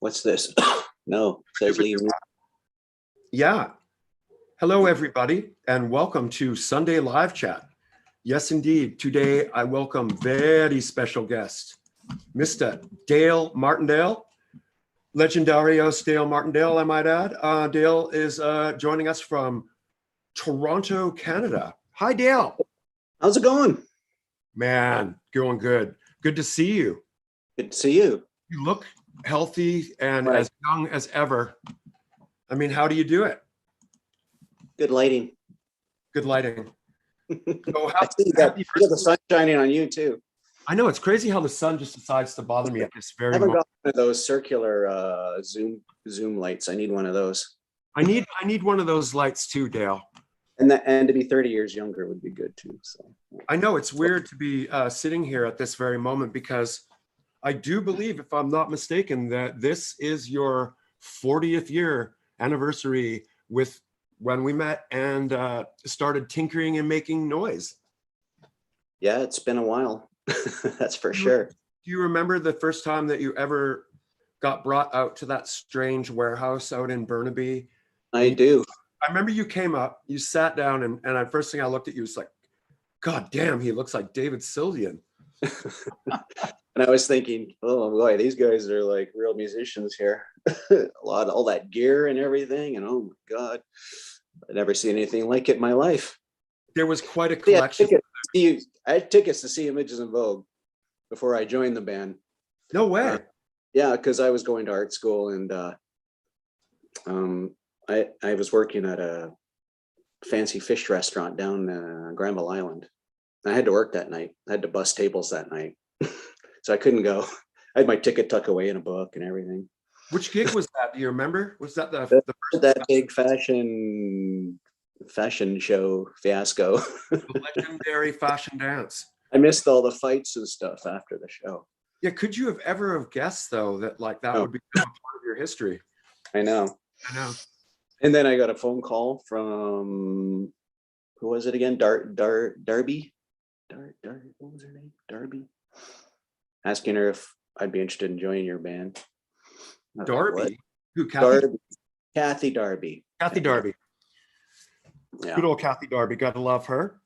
What's this? No, says leave. Yeah. Hello, everybody, and welcome to Sunday Live Chat. Yes, indeed. Today, I welcome very special guest, Mr. Dale Martindale, legendarios Dale Martindale, I might add. Dale is joining us from Toronto, Canada. Hi, Dale. How's it going? Man, going good. Good to see you. Good to see you. You look healthy and Right. as young as ever. I mean, how do you do it? Good lighting. Good lighting. So I see you got the sun shining on you too. I know, it's crazy how the sun just decides to bother me at this very I haven't moment. got one of those circular zoom lights. I need one of those. I need one of those lights too, Dale. And to be 30 years younger would be good too. So I know it's weird to be sitting here at this very moment because I do believe, if I'm not mistaken, that this is your 40th year anniversary with when we met and started tinkering and making noise. yeah, it's been a while. That's for sure. Do you remember the first time that you ever got brought out to that strange warehouse out in Burnaby? I do. I remember you came up, you sat down, and the first thing I looked at you was like, God damn, he looks like David Sylvian. And I was thinking, oh boy, these guys are like real musicians here. All that gear and everything, and oh my God, I've never seen anything like it in my life. There was quite a collection. I had tickets to see Images in Vogue before I joined the band. No way. Yeah, because I was going to art school, and I was working at a fancy fish restaurant down Granville Island. I had to work that night. I had to bus tables that night. So I couldn't go. I had my ticket tucked away in a book and everything. Which gig was that? Do you remember? Was that the first? That big fashion show fiasco. The legendary fashion dance. I missed all the fights and stuff after the show. Yeah, could you have ever guessed though that like that would become a part of your history? I know. And then I got a phone call from, who was it again? Darby. What was her name? Darby. Asking her if I'd be interested in joining your band. Darby? Like, who? Kathy? Kathy Darby. Kathy Darby. Yeah. Good old Kathy Darby. Gotta love her.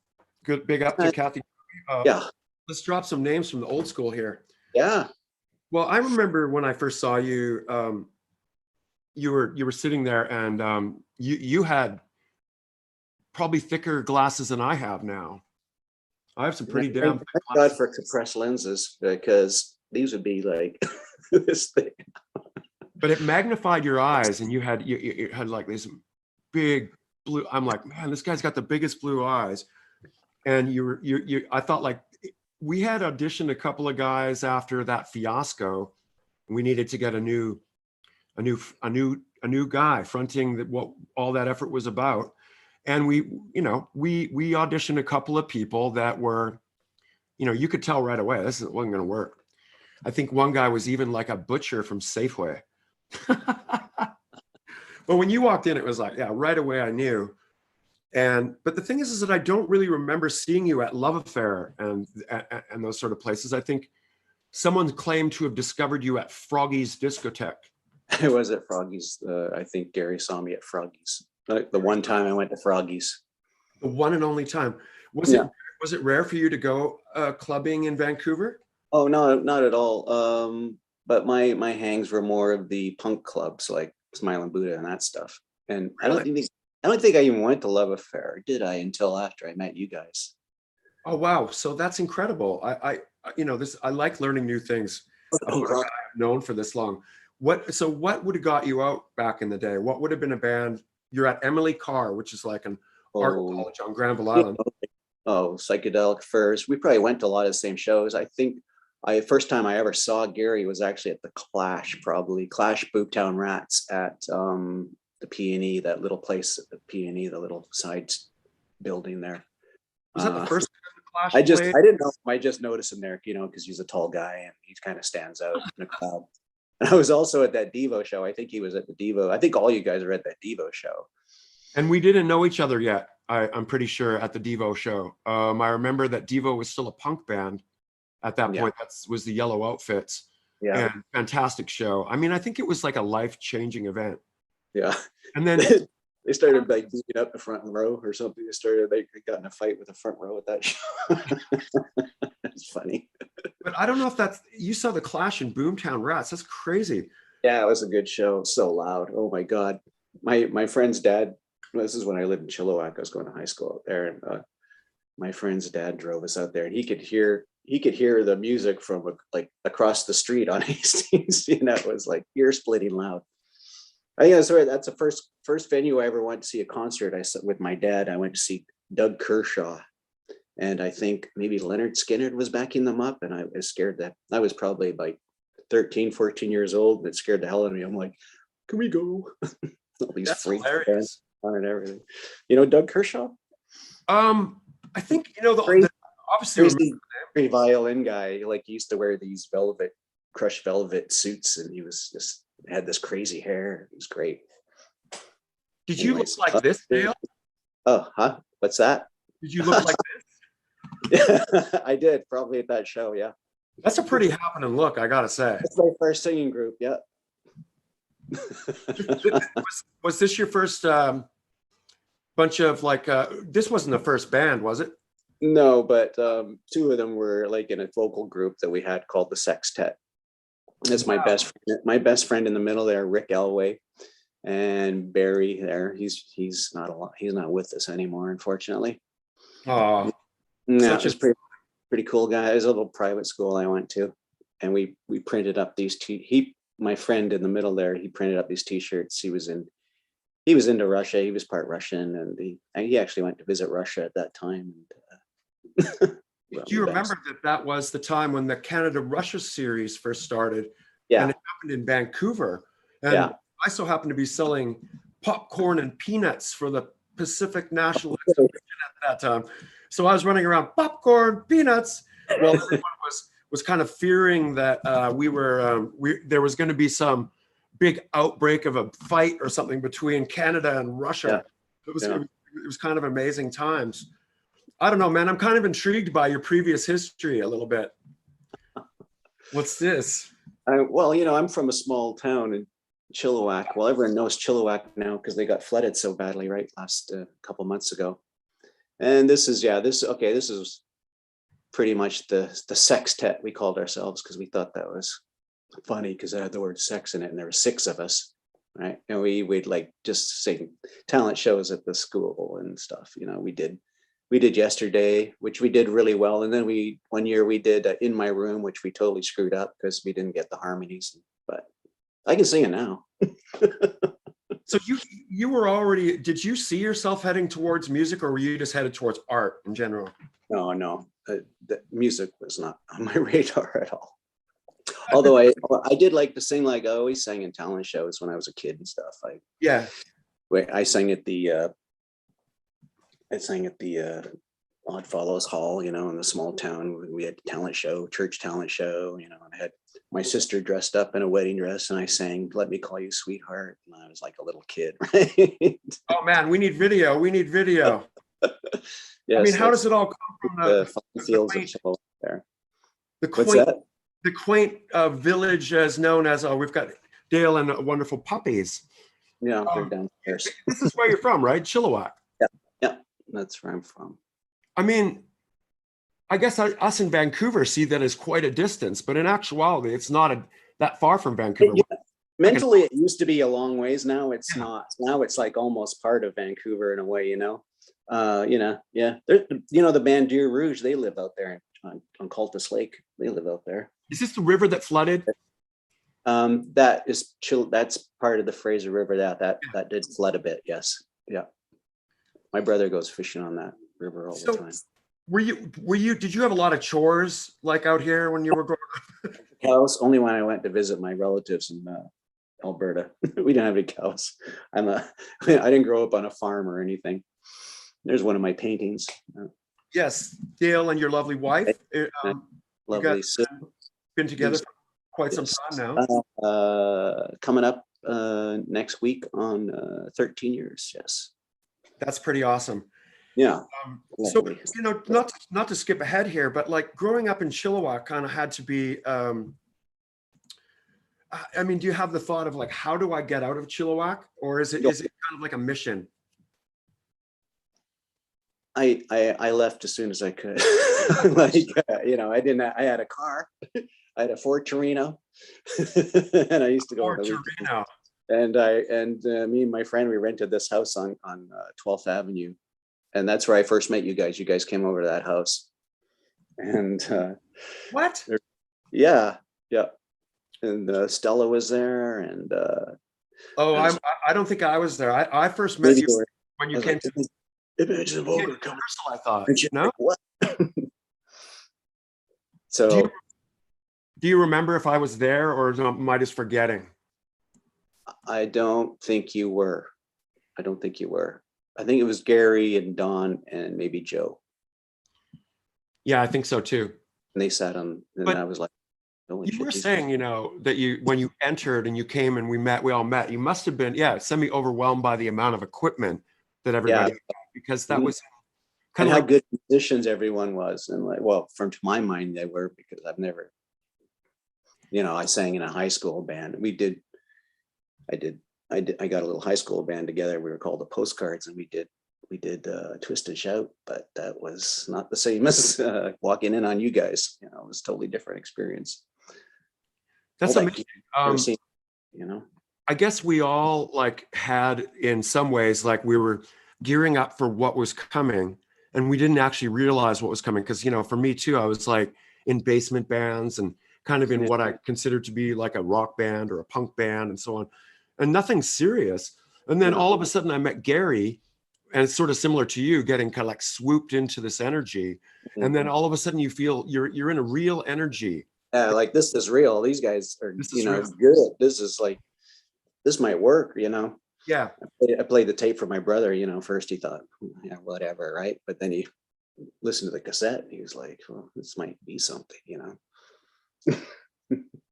Good, big up to Kathy Darby. Yeah. Let's drop some names from the old school here. Yeah. Well, I remember when I first saw you, you were sitting there, and you had probably thicker glasses than I have now. I have some pretty damn thick glasses. Thank God for compressed lenses, because these would be like this thing. But it magnified your eyes, and you had like these big blue. I'm like, man, this guy's got the biggest blue eyes. And I thought, like, we had auditioned a couple of guys after that fiasco. We needed to get a new guy fronting what all that effort was about. And we auditioned a couple of people that were, you could tell right away this wasn't going to work. I think one guy was even like a butcher from Safeway. But when you walked in, it was like, yeah, right away I knew. But the thing is that I don't really remember seeing you at Love Affair and those sort of places. I think someone claimed to have discovered you at Froggy's discotheque. I was at Froggy's. I think Gary saw me at Froggy's. The one time I went to Froggy's. The one and only time. Was it rare for you to go clubbing in Vancouver? Oh, no, not at all. But my hangs were more of the punk clubs like Smiling Buddha and that stuff. And really? I don't think I even went to Love Affair, did I, until after I met you guys. Oh wow, so that's incredible. I like learning new things about a guy I've known for this long. What would have got you out back in the day? What would have been a band? You're at Emily Carr, which is like an art college on Granville Island. Oh, Psychedelic Furs. We probably went to a lot of the same shows. I think first time I ever saw Gary was actually at the Clash, probably Clash Booptown Rats at the P&E, that little place at the P&E, the little side building there. Was that the first time the Clash I didn't know. I just noticed him there, because he's a tall guy and he kind of stands out in a crowd. And I was also at that Devo show. I think he was at the Devo. I think all you guys are at that Devo show. And we didn't know each other yet. I'm pretty sure at the Devo show. I remember that Devo was still a punk band at that point. That was the Yellow Outfits. Yeah. and fantastic show. I mean, I think it was like a life-changing event. Yeah. And then They started like beating up the front row or something. They got in a fight with the front row at that show. It's funny. but I don't know if you saw the Clash in Boomtown Rats. That's crazy. Yeah, it was a good show. So loud. Oh my God. My friend's dad, this is when I lived in Chilliwack. I was going to high school out there, and my friend's dad drove us out there, and he could hear the music from like across the street on Hastings. It was like ear splitting loud. I think that's the first venue I ever went to see a concert. With my dad, I went to see Doug Kershaw, and I think maybe Leonard Skinner was backing them up, and I was scared that I was probably like 13, 14 years old, and it scared the hell out of me. I'm like, can we go? All these That's freaks hilarious. on and everything. Doug Kershaw? I think Crazy, obviously crazy violin guy. Like, he used to wear these crushed velvet suits, and he was just had this crazy hair. It was great. did you look Anyways, like this, Dale? Oh, huh? What's that? Did you look like this? I did, probably at that show. Yeah, That's a pretty happening look, I gotta say. that's my first singing group. Yeah. Was this your first bunch of like? This wasn't the first band, was it? No, but two of them were like in a vocal group that we had called the Sextet. That's Wow. my best friend in the middle there, Rick Elway, and Barry there. He's not with us anymore, unfortunately. Oh, Yeah, it's pretty cool guy. It was a little private school I went to, and we printed up these my friend in the middle there, he printed up these t-shirts. He was into Russia. He was part Russian, and he actually went to visit Russia at that time. do you remember that was the time when the Canada-Russia series first started? Yeah. And it happened in Vancouver. And Yeah. I so happened to be selling popcorn and peanuts for the Pacific National Exhibition at that time. So I was running around, popcorn, peanuts. Well, everyone was kind of fearing that there was going to be some big outbreak of a fight or something between Canada and Russia. Yeah. It was kind of amazing times. I don't know, man. I'm kind of intrigued by your previous history a little bit. What's this? Well, I'm from a small town in Chilliwack. Well, everyone knows Chilliwack now because they got flooded so badly, right? Last couple months ago. And this is pretty much the sextet we called ourselves, because we thought that was funny because it had the word sex in it, and there were 6 of us, right? And we'd like just sing talent shows at the school and stuff. We did Yesterday, which we did really well, and then one year we did In My Room, which we totally screwed up because we didn't get the harmonies. But I can sing it now. So you were already, did you see yourself heading towards music, or were you just headed towards art in general? No, the music was not on my radar at all. Although I did like to sing, like I always sang in talent shows when I was a kid and stuff. I sang at the Odd Follows Hall, in the small town. We had church talent show, and I had my sister dressed up in a wedding dress, and I sang "Let Me Call You Sweetheart," and I was like a little kid, right? Oh man, we need video. Yes, I mean, how does it all come from the fields of Chilliwack there? The quaint village as known as, we've got Dale and wonderful puppies. Yeah, they're downstairs. This is where you're from, right? Chilliwack. Yeah, that's where I'm from. I mean, I guess us in Vancouver see that as quite a distance, but in actuality, it's not that far from Vancouver. Mentally, it used to be a long ways. Now it's not. Now it's like almost part of Vancouver in a way, Yeah. The band Deer Rouge, they live out there on Cultus Lake. They live out there. Is this the river that flooded? That's part of the Fraser River. That did flood a bit. Yes. Yeah. My brother goes fishing on that river all the time. Did you have a lot of chores like out here when you were growing up? Cows, only when I went to visit my relatives in Alberta. We didn't have any cows. I didn't grow up on a farm or anything. There's one of my paintings. Yes, Dale and your lovely wife. Lovely. Been together for quite some time now. Coming up next week on 13 years. Yes. That's pretty awesome. Yeah. So, not to skip ahead here, but like growing up in Chilliwack kind of had to be I mean, do you have the thought of like, how do I get out of Chilliwack, or is it Yo, kind of like a mission? I left as soon as I could. Like, I had a car. I had a Ford Torino, and I used to go on Or the weekend. Torino? And me and my friend, we rented this house on 12th Avenue, and that's where I first met you guys. You guys came over to that house, and What? yeah, yeah, and Stella was there, and Oh, I was I don't think I was there. I first met maybe you you were. when I you was came like, to Imagine Vogue are coming, Universal, I thought. and she's No? like, what? Do you So do you remember if I was there, or am I just forgetting? I don't think you were. I don't think you were. I think it was Gary and Don and maybe Joe. Yeah, I think so too. And they sat on, and I But was like, holy you shit, were these. saying, that when you entered and you came and we all met, you must have been, yeah, semi overwhelmed by the amount of equipment that Yeah. everybody had, because that Mhm. was kind And of how like, good musicians everyone was. And like, well, from to my mind, they were, because I've never, I sang in a high school band. I did, I got a little high school band together. We were called the Postcards, and we did Twist and Shout, but that was not the same as walking in on you guys. It was a totally different experience. All that's that amazing. gear never seen, you know. I guess we all like had, in some ways, like we were gearing up for what was coming, and we didn't actually realize what was coming. Because, for me too, I was like in basement bands and kind of in Yeah. what I considered to be like a rock band or a punk band and so on, and nothing serious. And then No. all of a sudden I met Gary, and it's sort of similar to you, getting kind of like swooped into this energy. And then all of a sudden you feel you're in a real energy. Yeah, like this is real. These guys are, This is real. good. This is like, this might work. Yeah. I played the tape for my brother. First he thought, yeah, whatever, right? But then he listened to the cassette and he was like, well, this might be something.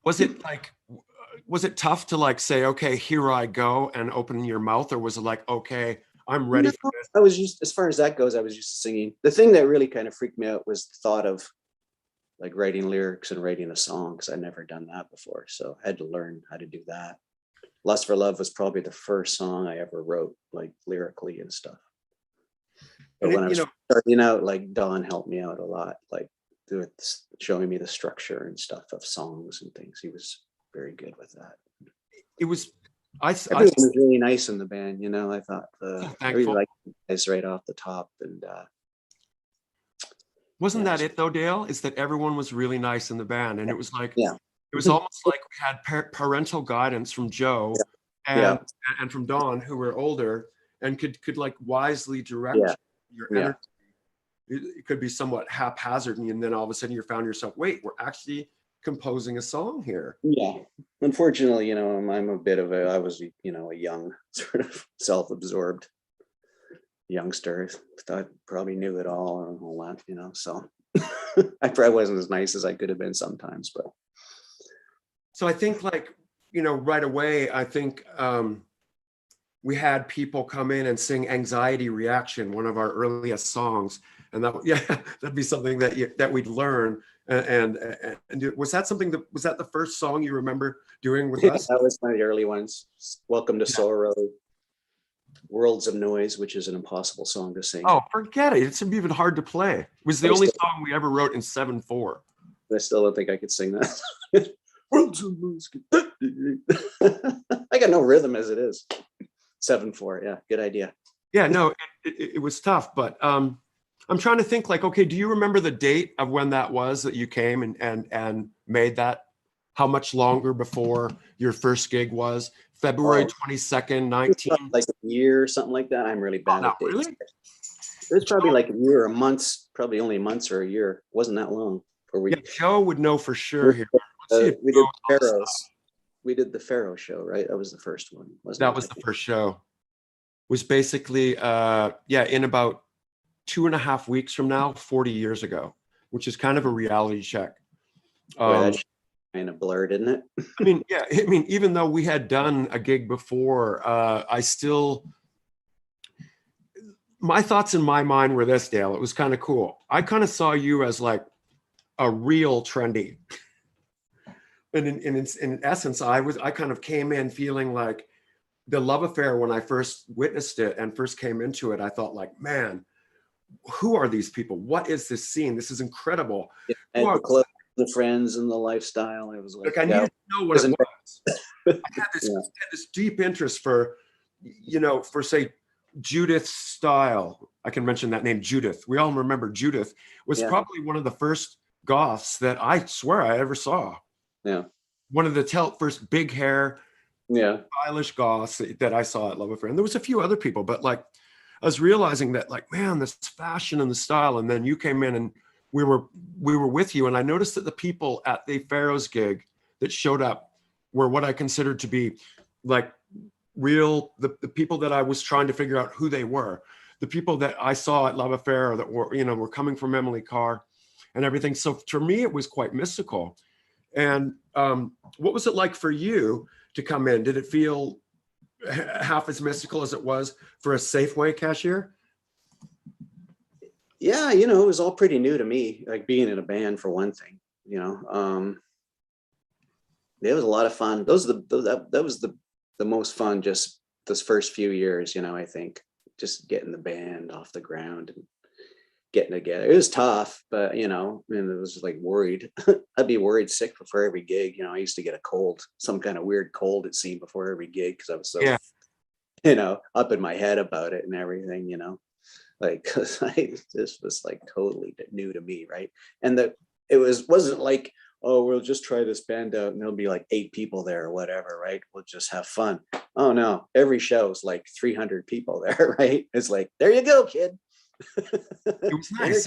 Was it tough to like say, okay, here I go, and open your mouth, or was it like, okay, I'm ready No, for this? I was just, as far as that goes, I was just singing. The thing that really kind of freaked me out was the thought of like writing lyrics and writing a song, because I'd never done that before. So I had to learn how to do that. Lust for Love was probably the first song I ever wrote, like lyrically and stuff. But And when I was starting out, like Don helped me out a lot, like showing me the structure and stuff of songs and things. He was very good with that. it was, Everyone was really nice in the band. I thought I really thankful. liked you guys right off the top, and Wasn't yeah, that it though, Dale? Is that everyone was really nice in the band, and it was like, yeah, it was almost like we had parental guidance from Joe yeah, and from Don, who were older and could like wisely yeah, direct your yeah, energy. It could be somewhat haphazard, and then all of a sudden you found yourself, wait, we're actually composing a song here. yeah. Unfortunately, I'm a bit of I was, a young sort of self-absorbed youngster. I probably knew it all and all that. So I probably wasn't as nice as I could have been sometimes, but So I think like, right away, I think we had people come in and sing Anxiety Reaction, one of our earliest songs. And that'd be something that we'd learn. And was that the first song you remember doing with us? that was one of the early ones. Welcome to Sorrow, Worlds of Noise, which is an impossible song to sing. Oh, forget it. It's even hard to play. It was the only song we ever wrote in 7/4. I still don't think I could sing that. Worlds of Noise. I got no rhythm as it is. 7/4. Yeah, good idea. Yeah, no, it was tough, but I'm trying to think like, okay, do you remember the date of when that was that you came and made that? How much longer before your first gig was? February 22nd, 19. Like a year or something like that. I'm really bad at dates. Really? It was probably like a year or months, probably only months or a year. It wasn't that long. Yeah, Joe would know for sure here. We did Pharaohs. We did the Pharaoh show, right? That was the first one, wasn't it? That was the first show. It was basically, in about 2.5 weeks from now, 40 years ago, which is kind of a reality check. That's kind of blurred, isn't it? Even though we had done a gig before, my thoughts in my mind were this, Dale. It was kind of cool. I kind of saw you as like a real trendy. And in essence, I kind of came in feeling like the love affair when I first witnessed it and first came into it. I thought like, man, who are these people? What is this scene? This is incredible. Yeah, Who and are the clothes, the friends, and the lifestyle. It was like, like I yeah, needed to know what it wasn't was. I had this deep interest for, for say Judith Style. I can mention that name, Judith. We all remember Judith was yeah, probably one of the first goths that I swear I ever saw. yeah, One of the first big hair, yeah. stylish goths that I saw at Love Affair. And there was a few other people, but like I was realizing that like, man, this fashion and the style. And then you came in and we were with you. And I noticed that the people at the Pharaoh's gig that showed up were what I considered to be like the people that I was trying to figure out who they were. The people that I saw at Love Affair that were coming from Emily Carr and everything. So for me, it was quite mystical. And what was it like for you to come in? Did it feel half as mystical as it was for a Safeway cashier? Yeah, it was all pretty new to me, like being in a band for one thing. It was a lot of fun. That was the most fun, just those first few years, I think, just getting the band off the ground and getting together. It was tough, but and it was like worried. I'd be worried sick before every gig. I used to get a cold, some kind of weird cold, it seemed, before every gig because I was so Yeah. up in my head about it and everything, like, cause this was like totally new to me. Right. And wasn't like, oh, we'll just try this band out and there'll be like 8 people there or whatever. Right. We'll just have fun. Oh no, every show's like 300 people there. Right. It's like, there you go, kid. It was nice.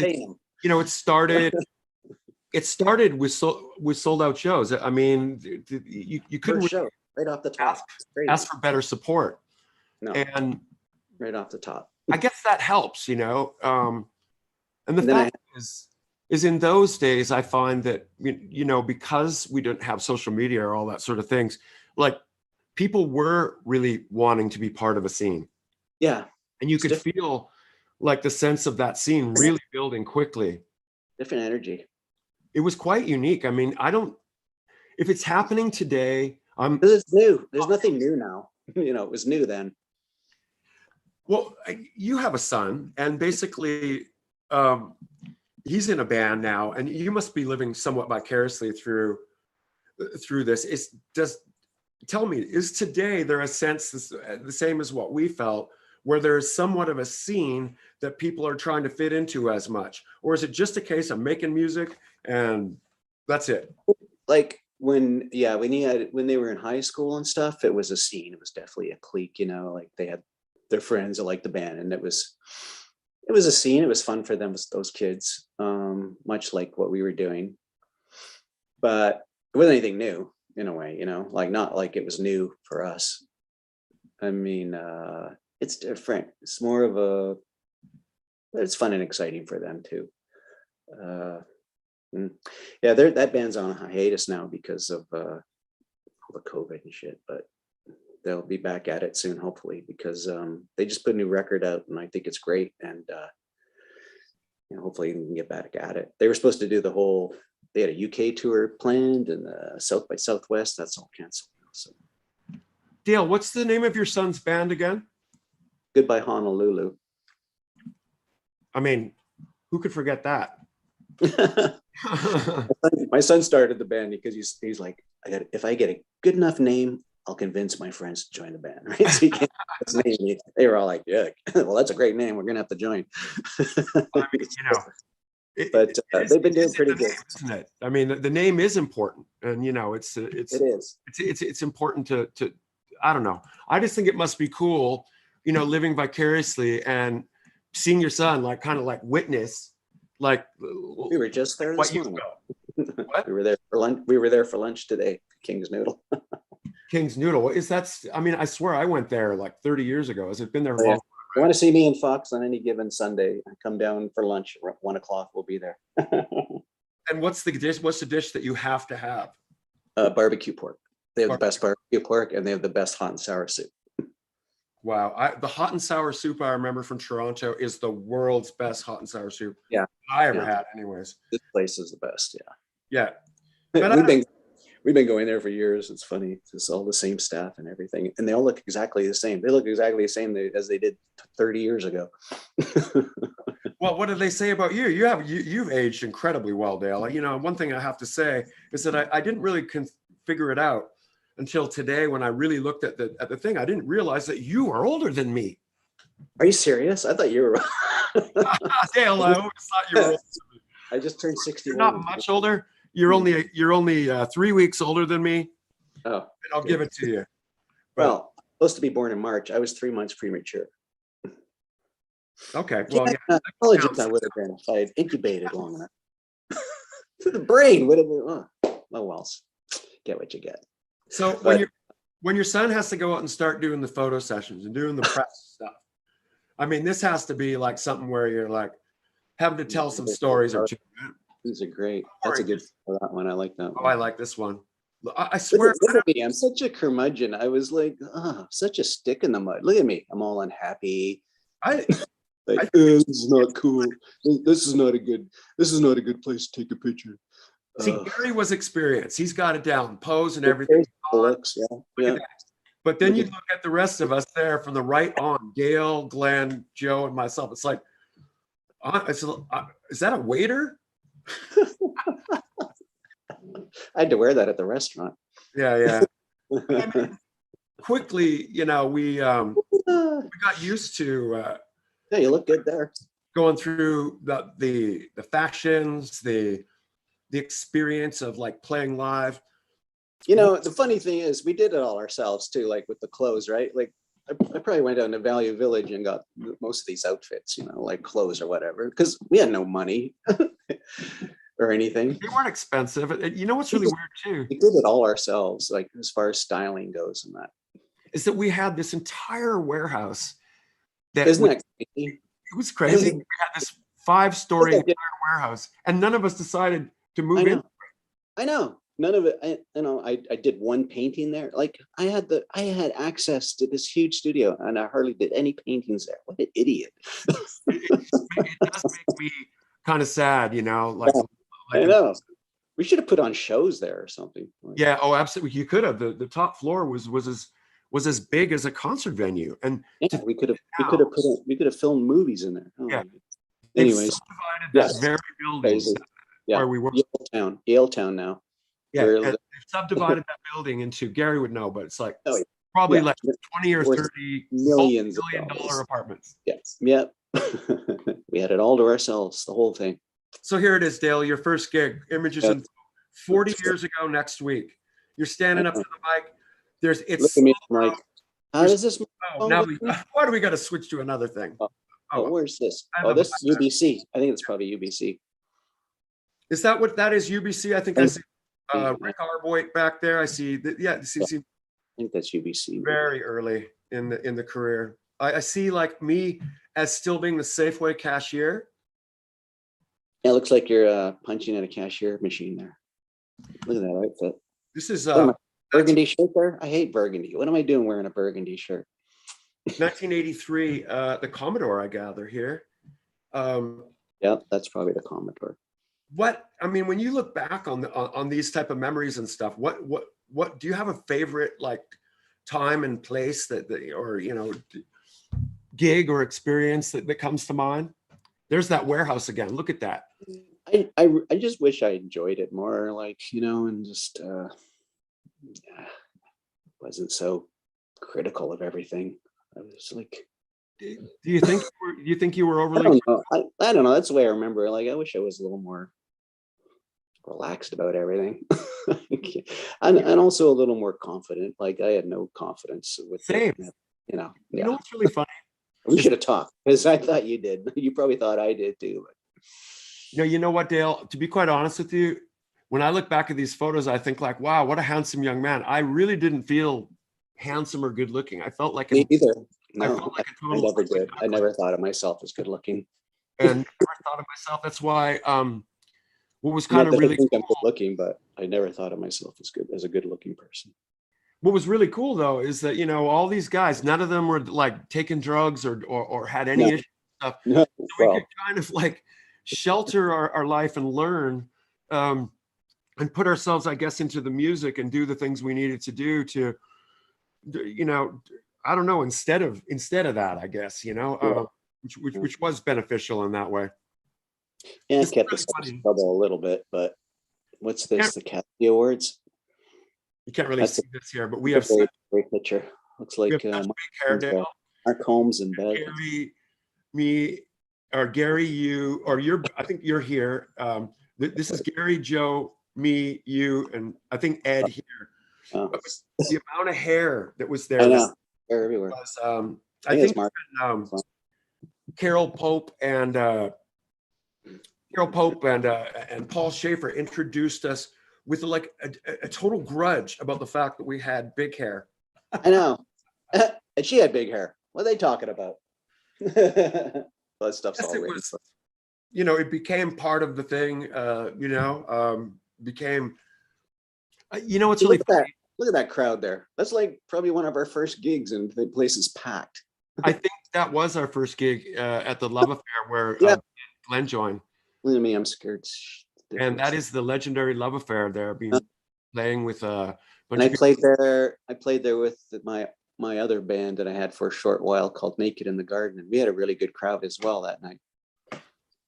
It started with sold out shows. I mean, you couldn't First show right off the top. Ask for better support. No, and right off the top. I guess that helps, and the fact is in those days, I find that, because we didn't have social media or all that sort of things, like people were really wanting to be part of a scene. Yeah. And you could feel like the sense of that scene really building quickly. Different energy. It was quite unique. I mean, if it's happening today, because it's new. There's nothing new now. It was new then. Well, you have a son, and basically he's in a band now, and you must be living somewhat vicariously through this. Tell me, is today there a sense the same as what we felt, where there's somewhat of a scene that people are trying to fit into as much? Or is it just a case of making music and that's it? Like when they were in high school and stuff, it was a scene. It was definitely a clique, like they had their friends that liked the band, and it was a scene. It was fun for them, those kids, much like what we were doing. But it wasn't anything new in a way, like not like it was new for us. I mean, it's different. It's more of it's fun and exciting for them too. Yeah, that band's on hiatus now because of all the COVID and shit, but they'll be back at it soon, hopefully, because they just put a new record out and I think it's great. And hopefully we can get back at it. They were supposed to do they had a UK tour planned and South by Southwest. That's all canceled now. So, Dale, what's the name of your son's band again? Goodbye Honolulu. I mean, who could forget that? My son started the band because he's like, if I get a good enough name, I'll convince my friends to join the band. Right? So they were all like, yeah, well, that's a great name. We're gonna have to join. I mean, but they've been doing pretty good, isn't it? I mean, the name is important, and it's important to I don't know. I just think it must be cool, living vicariously and seeing your son kind of witness. Like we were just there this morning. We were there for lunch. We were there for lunch today. King's Noodle. King's Noodle. I mean, I swear I went there like 30 years ago. Has it been there long? If you want to see me and Fox on any given Sunday, come down for lunch. 1:00, we'll be there. And what's the dish that you have to have? Barbecue pork. They have the best barbecue pork, and they have the best hot and sour soup. Wow. The hot and sour soup I remember from Toronto is the world's best hot and sour soup I ever had anyways. This place is the best. Yeah. But we've We've been going there for years. It's funny. It's all the same staff and everything. And they all look exactly the same. They look exactly the same as they did 30 years ago. Well, what did they say about you? You've aged incredibly well, Dale. You know, one thing I have to say is that I didn't really figure it out until today when I really looked at the thing. I didn't realize that you are older than me. Are you serious? I thought you were. Dale, I always thought you were older. I just turned 61. You're not much older. You're only 3 weeks older than me. Oh, and I'll give it to you. Well, supposed to be born in March. I was 3 months premature. Okay. Well, yeah. Intelligent I would have been if I had incubated long enough. The brain would have been. Oh well, get what you get. So when your son has to go out and start doing the photo sessions and doing the press stuff, I mean, this has to be like something where you're like having to tell some stories or two. These are great. That's a good for that one. I like that one. Oh, I like this one. I swear. Look at me. I'm such a curmudgeon. I was like, such a stick in the mud. Look at me. I'm all unhappy. This is not cool. This is not a good place to take a picture. See, Gary was experienced. He's got it down, pose and everything. Looks, yeah. But then you look at the rest of us there from the right on, Dale, Glenn, Joe, and myself. It's like, is that a waiter? I had to wear that at the restaurant. Yeah. I mean, quickly, you know, we got used to. Yeah, you look good there. Going through the fashions, the experience of like playing live. You know, the funny thing is we did it all ourselves too, like with the clothes, right? Like I probably went down to Value Village and got most of these outfits, you know, like clothes or whatever, because we had no money or anything. They weren't expensive. You know what's really weird too? We did it all ourselves, like as far as styling goes and that. Is that we had this entire warehouse. Isn't that crazy? It was crazy. We had this 5-story entire warehouse, and none of us decided to move in. I know. None of it. I did one painting there. Like I had access to this huge studio, and I hardly did any paintings there. What an idiot! It does make me kind of sad, you know. Like I know. We should have put on shows there or something. Yeah. Oh, absolutely. You could have. The top floor was as big as a concert venue, and yeah, we could have filmed movies in there. Yeah. Anyways, subdivided that very building where we were. Yaletown now. Yeah, they've subdivided that building into, Gary would know, but it's like probably like 20 or 30 million dollar apartments. Yes. Yep. We had it all to ourselves, the whole thing. So here it is, Dale, your first gig, Images in 40 years ago next week. You're standing up to the mic. Look at me, like, how does this? Now why do we got to switch to another thing? Where's this? This is UBC. I think it's probably UBC. Is that what that is? UBC? I think I see Rick Arboit back there. I see that. Yeah, I think that's UBC. Very early in the career. I see like me as still being the Safeway cashier. Yeah, it looks like you're punching at a cashier machine there. Look at that outfit. This is burgundy shirt there. I hate burgundy. What am I doing wearing a burgundy shirt? 1983, the Commodore, I gather here. Yeah, that's probably the Commodore. What I mean, when you look back on these type of memories and stuff, what do you have a favorite like time and place that or you know gig or experience that comes to mind? There's that warehouse again. Look at that. I just wish I enjoyed it more, like, you know, and just wasn't so critical of everything. I was like, do you think you were overly? I don't know. That's the way I remember. Like, I wish I was a little more relaxed about everything, and also a little more confident. Like, I had no confidence with same. You know. You know what's really funny? We should have talked, because I thought you did. You probably thought I did too. But you know what, Dale? To be quite honest with you, when I look back at these photos, I think like, wow, what a handsome young man. I really didn't feel handsome or good looking. I felt like me either. No, I never did. I never thought of myself as good looking. And never thought of myself. That's why what was kind of really cool, I'm good looking, but I never thought of myself as a good looking person. What was really cool though is that, you know, all these guys, none of them were like taking drugs or had any issues and stuff. No, so we could kind of like shelter our life and learn and put ourselves, I guess, into the music and do the things we needed to do to, you know, I don't know, instead of that, I guess, you know, Yeah. which was beneficial in that way. Yeah, it It's kept really us out of funny. trouble a little bit, but what's Can't, this? The Academy Awards? you can't really That's see this here, but we a have such, great, great picture. Looks like big hair, Dale. Mark Holmes and Bev. Gary, me, or Gary, you, or you're, I think you're here. This is Gary, Joe, me, you, and I think Ed here. Oh, But the amount of hair that was there I was, know. They're everywhere. I think it's think Mark. Carol Pope and Paul Schaefer introduced us with like a total grudge about the fact that we had big hair. I know. And she had big hair. What are they talking about? That stuff's Yes, all it written. was, you know, it became part of the thing, you know, became, you know, it's really Look at that. Look at that crowd there. That's like probably one of our first gigs, and the place is packed. I think that was our first gig at the Love Affair where Yeah. Glenn joined. Look at me, I'm scared. And that is the legendary Love Affair there, being playing with a bunch And I of people. played there with my other band that I had for a short while called Naked in the Garden, and we had a really good crowd as well that night.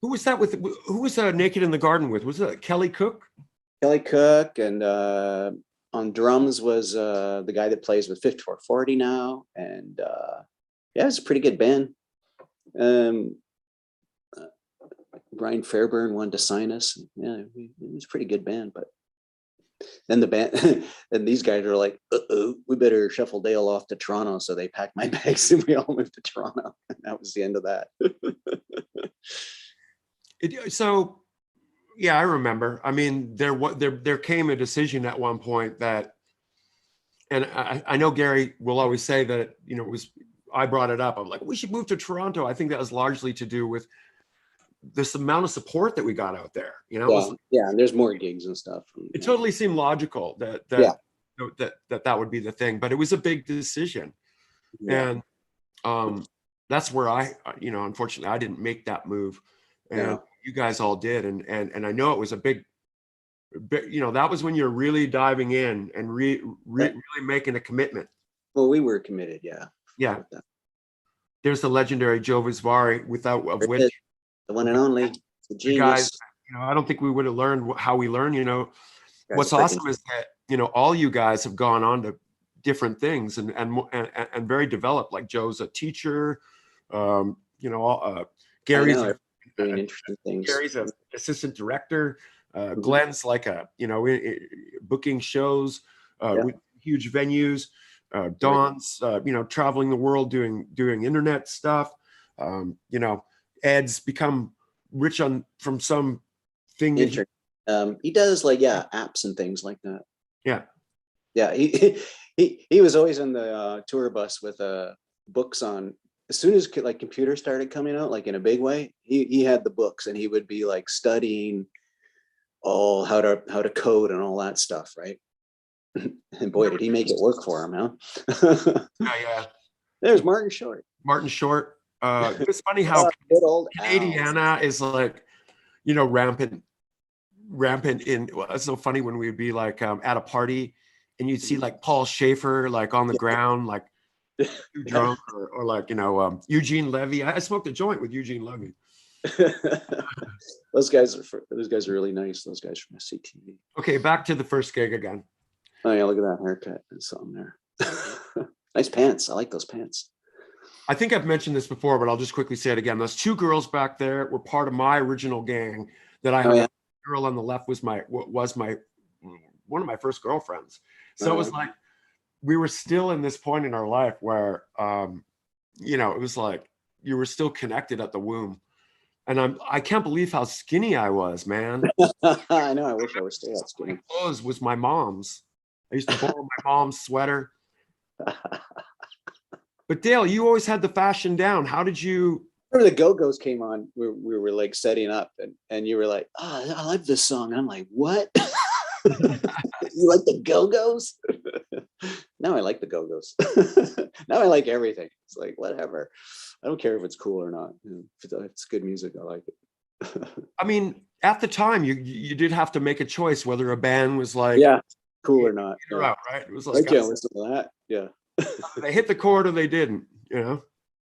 Who was that with? Who was Naked in the Garden with? Was it Kelly Cook? Kelly Cook, and on drums was the guy that plays with 5440 now, and yeah, it's a pretty good band. Brian Fairburn wanted to sign us. Yeah, it was a pretty good band, but then the band and these guys are like, we better shuffle Dale off to Toronto. So they packed my bags and we all moved to Toronto. And that was the end of that. So yeah, I remember. I mean, there came a decision at one point that, and I know Gary will always say that, you know, it was, I brought it up. I'm like, we should move to Toronto. I think that was largely to do with this amount of support that we got out there. You know, yeah, and there's more gigs and stuff. It totally seemed logical that that would be the thing, but it was a big decision, and that's where I, you know, unfortunately, I didn't make that move, and you guys all did, and I know it was a big, you know, that was when you're really diving in and really making a commitment. Well, we were committed, yeah. There's the legendary Joe Visvari, of which the one and only, the genius. Guys, you know, I don't think we would have learned how we learn. You know, what's awesome is that, you know, all you guys have gone on to different things and very developed. Like Joe's a teacher, you know, Gary's doing interesting things. Gary's an assistant director. Glenn's like you know, booking shows, with huge venues. Don's, you know, traveling the world doing internet stuff. You know, Ed's become rich from some thing. He does like apps and things like that. Yeah. He was always in the tour bus with books on. As soon as like computers started coming out, like in a big way, he had the books and he would be like studying how to code and all that stuff, right? And boy, did he make it work for him, huh? Yeah. There's Martin Short. It's funny how Canadiana is like, you know, rampant in. Well, it's so funny when we'd be like at a party and you'd see like Paul Schaefer like on the ground, like too drunk, or like, you know, Eugene Levy. I smoked a joint with Eugene Levy. Those guys are really nice. Those guys from SCTV. Okay, back to the first gig again. Oh yeah, look at that haircut. There's something there. Nice pants. I like those pants. I think I've mentioned this before, but I'll just quickly say it again. Those two girls back there were part of my original gang that I had. The girl on the left was one of my first girlfriends. So it was like we were still in this point in our life where, you know, it was like you were still connected at the womb. And I can't believe how skinny I was, man. I know. I wish I was still that skinny. My clothes was my mom's. I used to borrow my mom's sweater. But Dale, you always had the fashion down. How did you? Remember the Go-Go's came on. We were like setting up, and you were like, "Oh, I like this song." And I'm like, "What? You like the Go-Go's?" Now I like the Go-Go's. Now I like everything. It's like whatever. I don't care if it's cool or not. If it's good music, I like it. I mean, at the time, you did have to make a choice whether a band was like Yeah, cool or not. in or Yeah. out, right? It was I like can't listen to that. Yeah. they hit the chord or they didn't. You know,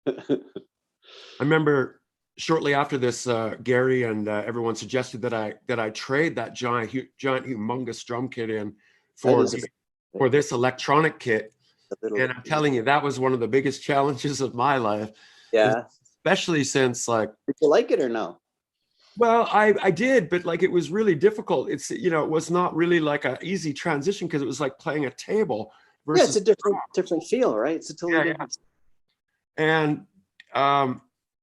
I remember shortly after this, Gary and everyone suggested that I trade that giant, humongous drum kit in That for is for this electronic kit. a little. And I'm telling you, that was one of the biggest challenges of my life, Yeah. especially since like, Did you like it or no? well, I did, but like it was really difficult. It's, you know, it was not really like an easy transition because it was like playing a table Yeah, it's versus a different feel, right? It's a totally yeah, yeah. different. And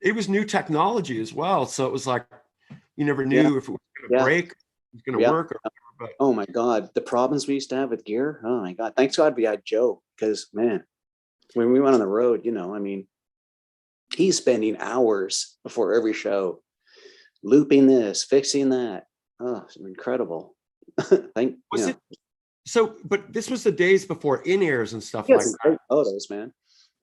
it was new technology as well. So it was like you never Yeah. knew if it was going to Yeah. break, it was going to Yeah. work. Or, but Oh my God, the problems we used to have with gear. Oh my God, thanks God we had Joe, because man, when we went on the road, I mean, he's spending hours before every show looping this, fixing that. Oh, it's incredible. was it so? But this was the days before in-ears and stuff He had like some that. great photos, man.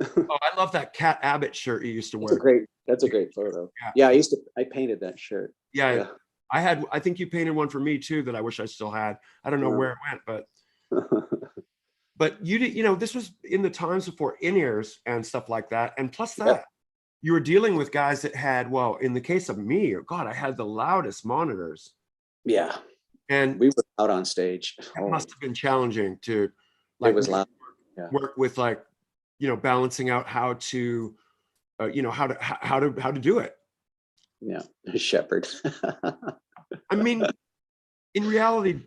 Oh, I love that Cat Abbott shirt you used to wear. That's a great photo. Yeah, Yeah, I painted that shirt. yeah. Yeah. I think you painted one for me too that I wish I still had. I don't know where it went, but you did, you know, this was in the times before in-ears and stuff like that. And plus Yeah. that, you were dealing with guys that had, well, in the case of me, oh God, I had the loudest monitors. Yeah. And We were out on stage. that must have been challenging to It like was loud. Yeah. work with like, you know, balancing out how to, you know, how to do it. Yeah. Shepherd. I mean, in reality,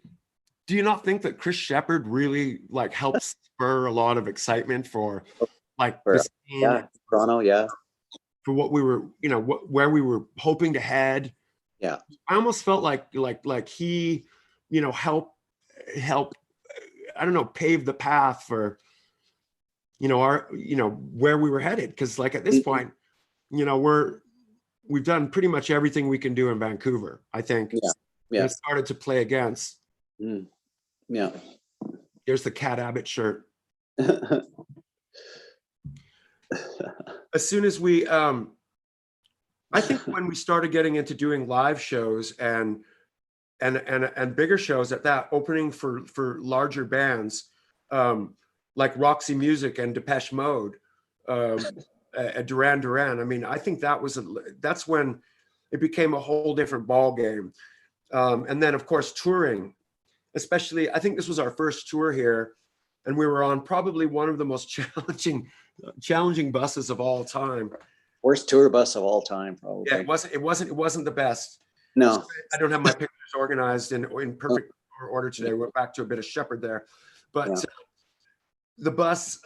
do you not think that Chris Shepherd really like helps spur a lot of excitement for like the scene, Yeah. Toronto. Yeah. for what we were, you know, where we were hoping to head? Yeah. I almost felt like he, you know, help, I don't know, pave the path for, you know, our, you know, where we were headed. Because like at this point, you know, we've done pretty much everything we can do in Vancouver, I think. Yeah. And Yeah. it started to play against. Yeah. Here's the Cat Abbott shirt. As soon as we, I think when we started getting into doing live shows and bigger shows at that, opening for larger bands, like Roxy Music and Depeche Mode, Duran Duran. I mean, I think that's when it became a whole different ball game. And then of course touring, especially, I think this was our first tour here, and we were on probably one of the most challenging buses of all time. Worst tour bus of all time, probably. Yeah, it wasn't the best. No. I don't have my pictures organized in perfect order today. We're back to a bit of Shepherd there, but Yeah. the bus.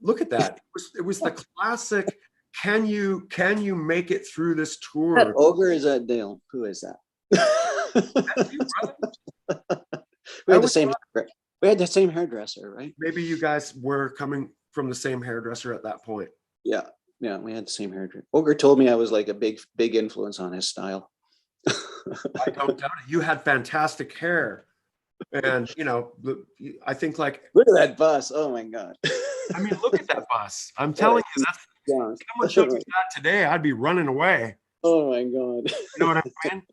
Look at that. It was the classic. Can you make it through this tour? That ogre is that Dale? Who is that? That's you, brother. We had the same hairdresser, right? Maybe you guys were coming from the same hairdresser at that point. Yeah. Yeah, we had the same hairdresser. Ogre told me I was like a big influence on his style. I don't doubt it. You had fantastic hair, and you know, I think like, look at that bus. Oh my God. I mean, look at that bus. I'm telling you, that's someone showed me that today, I'd be running away. Oh my God. You know what I mean?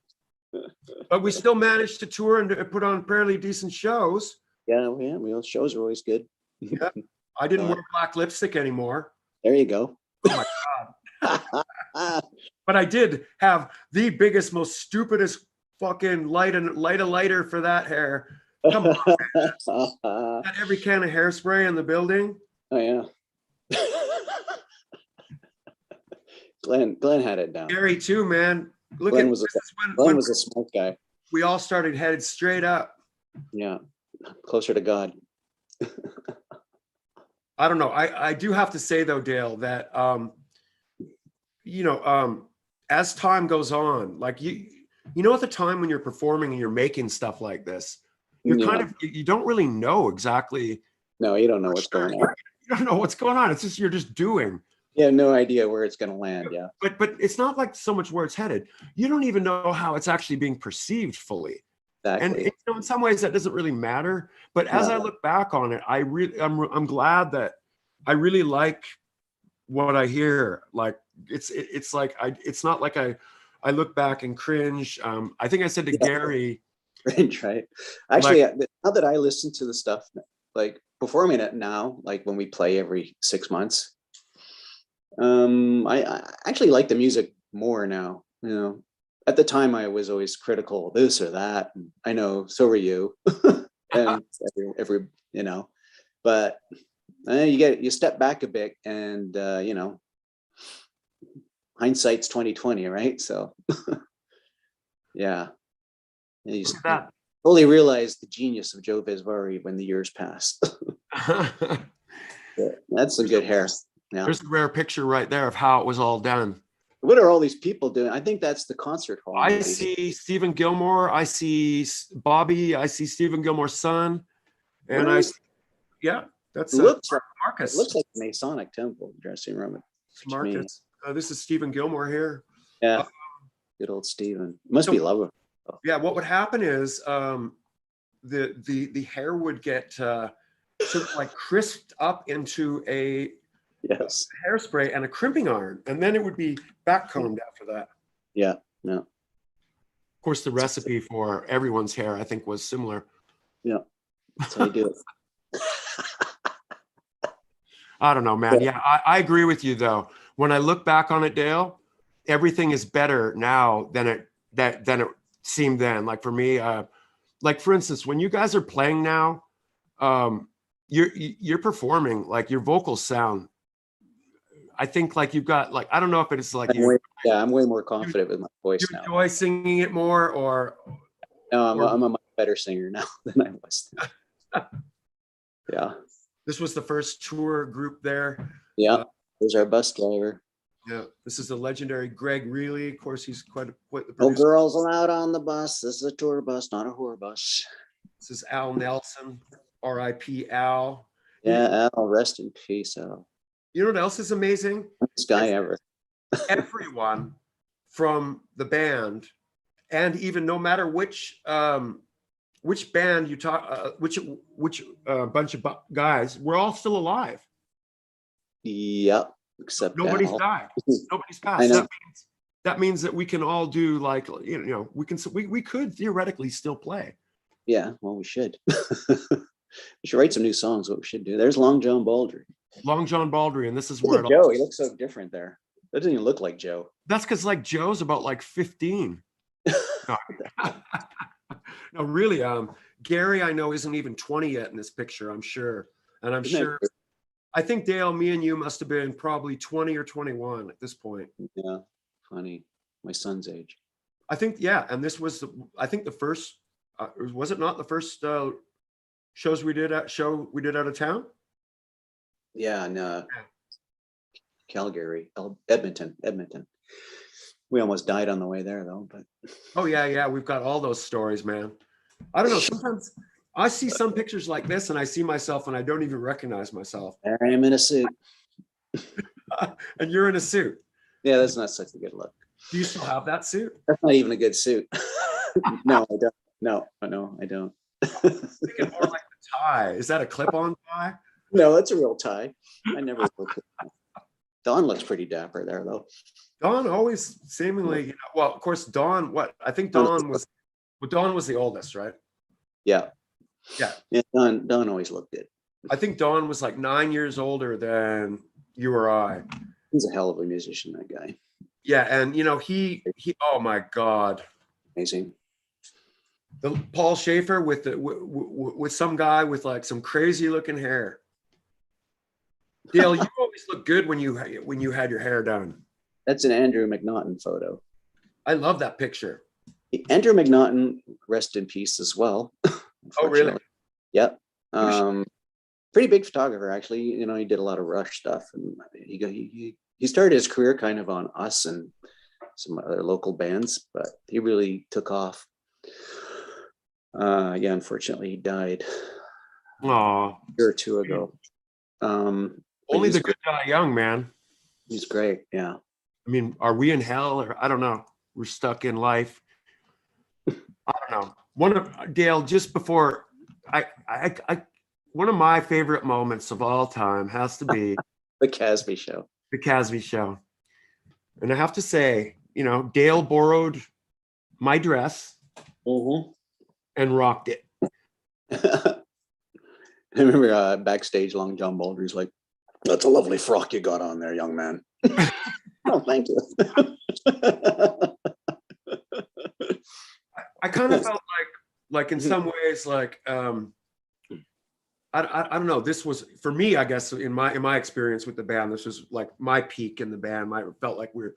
But we still managed to tour and to put on fairly decent shows. Yeah, well, shows are always good. Yeah. I didn't wear black lipstick anymore. There you go. Oh my God. But I did have the biggest, most stupidest fucking light a lighter for that hair. Come on. Had every can of hairspray in the building. Oh yeah. Glenn had it down. Gary too, man. Look Glenn at was when was a smart guy. we all started headed straight up. Yeah. Closer to God. I don't know. I do have to say though, Dale, that you know, as time goes on, like you know, at the time when you're performing and you're making stuff like this, you're kind of, you don't really know exactly. No, you don't know what's going on. You don't know what's going on. It's just, you're just doing. You have no idea where it's going to land. Yeah. But it's not like so much where it's headed. You don't even know how it's actually being perceived fully. Exactly. And you know, in some ways that doesn't really matter. But as I look back on it, I'm glad that I really like what I hear. Like it's like it's not like I look back and cringe. I think I said to Yeah. Gary, Cringe, right? Actually, now that I listen to the stuff, like performing it now, like when we play every 6 months, I actually like the music more now. You know, at the time I was always critical of this or that. And I know, so were you, and every you know, but you step back a bit, and you know, hindsight's 2020, right? So yeah, you look at that. fully realize the genius of Joe Visvari when the years pass. Yeah, that's some good hair. Yeah. There's a rare picture right there of how it was all done. What are all these people doing? I think that's the concert hall. I see Stephen Gilmore. I see Bobby. I see Stephen Gilmore's son. And Really? Yeah, that's It looks Marcus. It looks like a Masonic temple dressing room. Marcus. This is Stephen Gilmore here. Yeah, good old Stephen. Must be lovely. Yeah, what would happen is the hair would get sort of like crisped up into a hairspray and a crimping iron, and then it would be back combed after that. Yeah, no. Of course, the recipe for everyone's hair, I think, was similar. Yeah, that's how you do it. I don't know, man. Yeah, I agree with you though. When I look back on it, Dale, everything is better now than it seemed then. Like for me, like for instance, when you guys are playing now, you're performing, like your vocals sound. I think like you've got like, I don't know if it's like I'm way more confident with my voice now. You enjoy singing it more, or no, I'm a much better singer now than I was. Yeah. This was the first tour group there. Yeah, there's our bus driver. Yeah, this is the legendary Greg Reilly. Of course, he's quite the producer. No girls allowed on the bus. This is a tour bus, not a whore bus. This is Al Nelson, R.I.P. Al. Yeah, Al, rest in peace, Al. You know what else is amazing? This guy ever. Everyone from the band, and even no matter which band you talk, which bunch of guys, we're all still alive. Yep, except nobody's Al. died. Nobody's passed. I know. That means that we can all do like, you know, we could theoretically still play. Yeah, well, we should. We should write some new songs. What we should do. There's Long John Baldry. Long John Baldry, and this is where Joe. He looks so different there. That doesn't even look like Joe. That's because like Joe's about like 15. No, really. Gary, I know, isn't even 20 yet in this picture, I'm sure. And I'm sure, I think Dale, me and you must have been probably 20 or 21 at this point. Yeah, funny. My son's age. I think, yeah. And this was, I think the first, was it not the first shows we did out of town? Yeah, no. Calgary, Edmonton. We almost died on the way there though, but. Oh yeah. We've got all those stories, man. I don't know. Sometimes I see some pictures like this and I see myself and I don't even recognize myself. There I am in a suit. And you're in a suit. Yeah, that's not such a good look. Do you still have that suit? That's not even a good suit. No, I don't. No, I don't. I'm thinking more like the tie. Is that a clip-on tie? No, that's a real tie. I never looked at that. Don looks pretty dapper there though. Don always seemingly, you know, well, of course, Don, I think Don was the oldest, right? Yeah. Don always looked good. I think Don was like 9 years older than you or I. He's a hell of a musician, that guy. Yeah, and you know, he oh my God. Amazing. The Paul Schaefer with some guy with like some crazy looking hair. Dale, you always look good when you had your hair done. That's an Andrew McNaughton photo. I love that picture. Andrew McNaughton, rest in peace as well. Oh, really? Yep. Pretty big photographer, actually. You know, he did a lot of Rush stuff, and he started his career kind of on us and some other local bands, but he really took off. Yeah, unfortunately, he died a year or two ago. Only the good die young, man. He's great. Yeah. I mean, are we in hell, or I don't know? We're stuck in life. I don't know. Dale, just before one of my favorite moments of all time has to be the Casby Show. The Casby Show. And I have to say, Dale borrowed my dress Mhm. and rocked it. I remember backstage, Long John Baldry's like, "That's a lovely frock you got on there, young man." Oh, thank you. I kind of felt like in some ways, like I don't know. This was for me, I guess, in my experience with the band. This was like my peak in the band. I felt like we were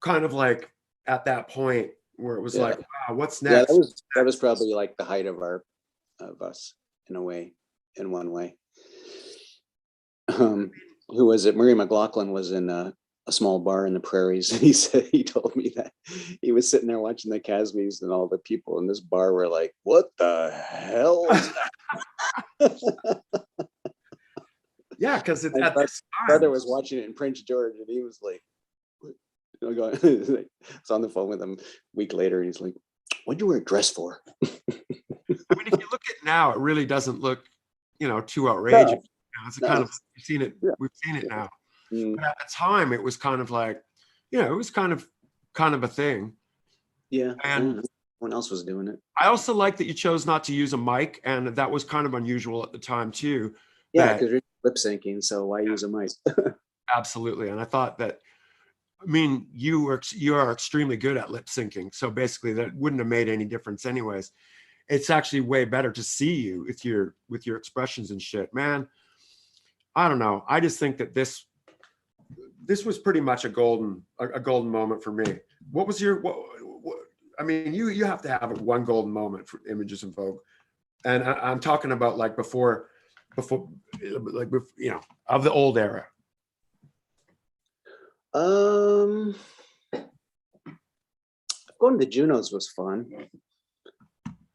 kind of like at that point where it was like, wow, what's Yeah, next? that was probably like the height of us in a way, in one way. Who was it? Murray McLaughlin was in a small bar in the prairies, and he told me that he was sitting there watching the Casbys, and all the people in this bar were like, "What the hell is that?" Yeah, because at My this time, brother was watching it in Prince George, and he was like, going, it's on the phone with him a week later, and he's like, "What'd you wear a dress for?" I mean, if you look at it now, it really doesn't look, too outrageous. No, It's a no. kind of we've seen it Yeah. now. Mm, But at the time, it was kind of like, it was kind of a thing. yeah. And Everyone else was doing it. I also like that you chose not to use a mic, and that was kind of unusual at the time too. Yeah, because you're lip syncing, so why use a mic? Absolutely. And I thought that, I mean, you are extremely good at lip syncing. So basically that wouldn't have made any difference anyways. It's actually way better to see you with your expressions and shit, man. I don't know. I just think that this was pretty much a golden moment for me. What was your, I mean, you have to have one golden moment for Images in Vogue. And I'm talking about like before, like, of the old era. Going to the Junos was fun,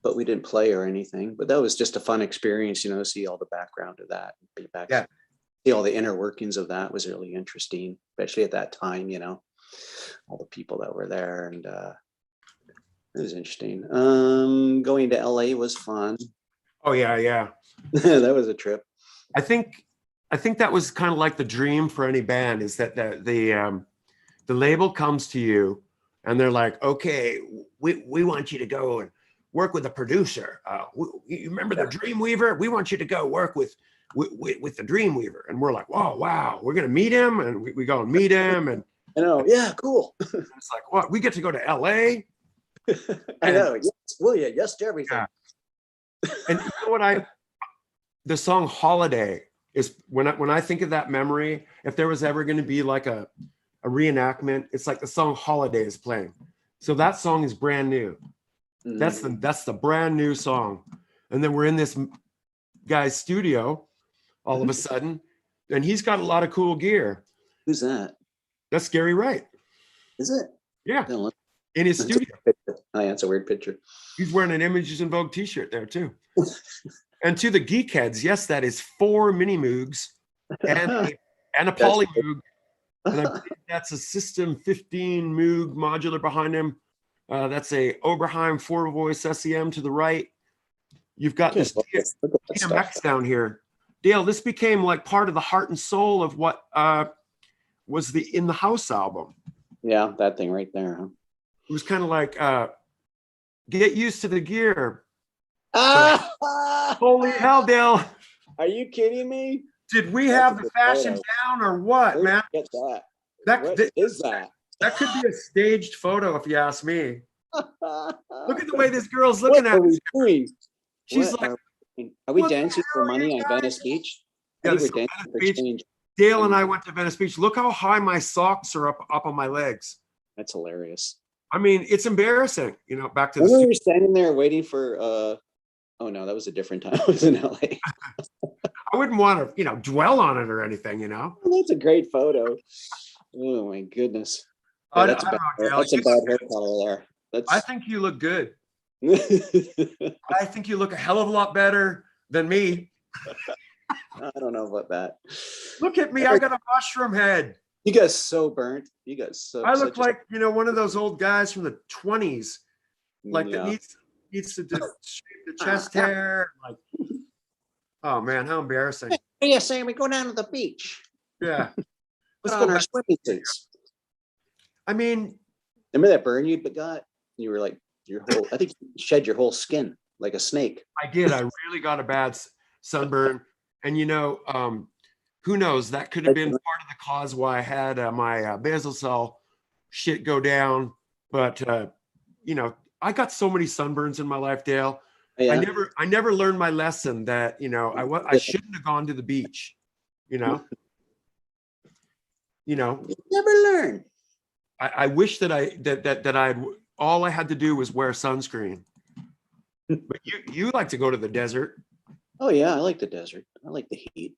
but we didn't play or anything. But that was just a fun experience, see all the background of that, be back, see all the inner workings of that was really interesting, especially at that time, all the people that were there, and it was interesting. Going to LA was fun. Oh yeah. That was a trip. I think that was kind of like the dream for any band, is that the label comes to you and they're like, okay, we want you to go and work with a producer. You remember the Dreamweaver? We want you to go work with the Dreamweaver. And we're like, wow, we're gonna meet him, and we go and meet him, and I know, yeah, cool. it's like, what? We get to go to LA? I know, yes, will you? Yes to everything. Yeah. And you know what, the song Holiday is, when I think of that memory, if there was ever going to be like a reenactment, it's like the song Holiday is playing. So that song is brand new. Mm-hmm. That's the brand new song. And then we're in this guy's studio all of a sudden, and he's got a lot of cool gear. Who's that? That's Gary Wright. Is it? Yeah. In his studio. Oh, yeah, it's a weird picture. He's wearing an Images in Vogue t-shirt there too. And to the geekheads, yes, that is 4 Mini Moogs and a Poly Moog. And I believe that's a System 15 Moog modular behind him. That's a Oberheim 4-voice SEM to the right. You've got this DMX down here. Dale, this became like part of the heart and soul of what was the In the House album. Yeah, that thing right there. Huh? It was kind of like, get used to the gear. Holy hell, Dale. Are you kidding me? Did we have the fashion down or what, man? Get that. What is that? That could be a staged photo, if you ask me. Look at the way this girl's looking at me. She's like, are we dancing for money on Venice Beach? Yeah, we're dancing for change. Dale and I went to Venice Beach. Look how high my socks are up on my legs. That's hilarious. I mean, it's embarrassing, back to the we were standing there waiting for oh no, that was a different time. I was in LA. I wouldn't want to, dwell on it or anything, Well, that's a great photo. Oh my goodness. Yeah, that's a bad hair color there. I think you look good. I think you look a hell of a lot better than me. I don't know about that. Look at me. I got a mushroom head. You guys so burnt. You guys so. I look like one of those old guys from the 20s, like that needs to shape the chest hair. Like, oh man, how embarrassing! What are you saying? We go down to the beach. Yeah, let's go on our swimming suits. I mean, Remember that burn you got? You were like I think you shed your whole skin like a snake. I did. I really got a bad sunburn. And who knows? That could have been part of the cause why I had my basal cell shit go down. But I got so many sunburns in my life, Dale. Yeah. I never learned my lesson that I shouldn't have gone to the beach. You never learn. I wish that all I had to do was wear sunscreen. But you like to go to the desert. Oh yeah, I like the desert. I like the heat.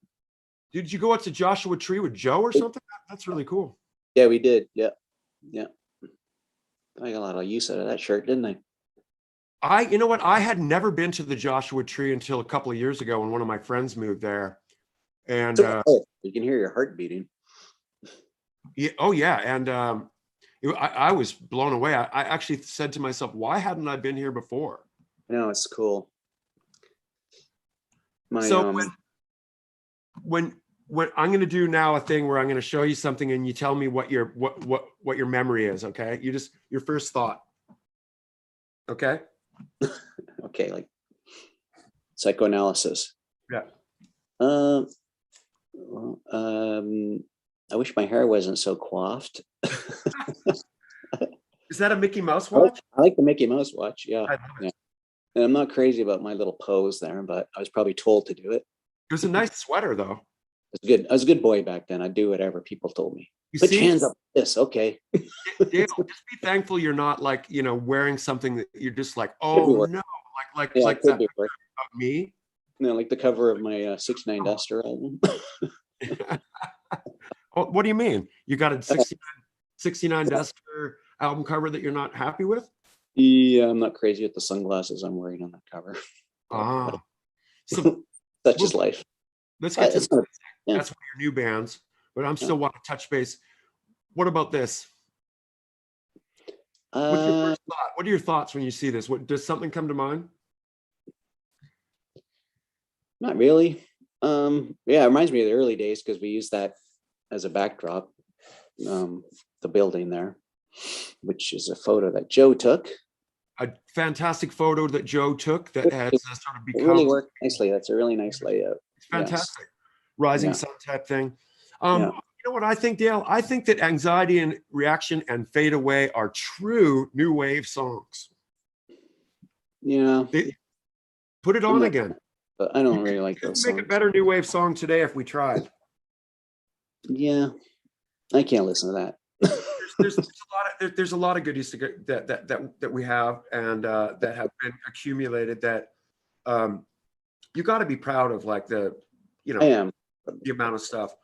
Did you go up to Joshua Tree with Joe or something? That's really cool. Yeah, we did. Yeah. I got a lot of use out of that shirt, didn't I? You know what? I had never been to the Joshua Tree until a couple of years ago when one of my friends moved there. And you can hear your heart beating. Yeah, oh yeah, and I was blown away. I actually said to myself, why hadn't I been here before? No, it's cool. When I'm going to do now a thing where I'm going to show you something and you tell me what your memory is, okay? Your first thought. Okay? Okay, like psychoanalysis. Yeah. I wish my hair wasn't so coiffed. Is that a Mickey Mouse watch? I like the Mickey Mouse watch. Yeah. Yeah. And I'm not crazy about my little pose there, but I was probably told to do it. It was a nice sweater, though. It's good. I was a good boy back then. I'd do whatever people told me. Put your hands up like this. Okay. Dale, just be thankful you're not like, wearing something that you're just like, oh no, like that about me. No, like the cover of my 69 Duster album. What do you mean? You got a 69 Duster album cover that you're not happy with? Yeah, I'm not crazy with the sunglasses I'm wearing on that cover. So that's just life. Let's get to that's one of your new bands, but I'm still want to touch base. What about this? What's your first thought? What are your thoughts when you see this? Does something come to mind? Not really. Yeah, it reminds me of the early days because we used that as a backdrop. The building there, which is a photo that Joe took. A fantastic photo that Joe took that has sort of become. It really worked nicely. That's a really nice layout. It's fantastic. Yes. Rising sun type thing. You know what I think, Dale? I think that Anxiety and Reaction and Fade Away are true new wave songs. Yeah. Put it on again. But I don't really like those songs. Make a better new wave song today if we tried. Yeah. I can't listen to that. There's a lot of goodies that we have and that have been accumulated that you got to be proud of, like I am the amount of stuff.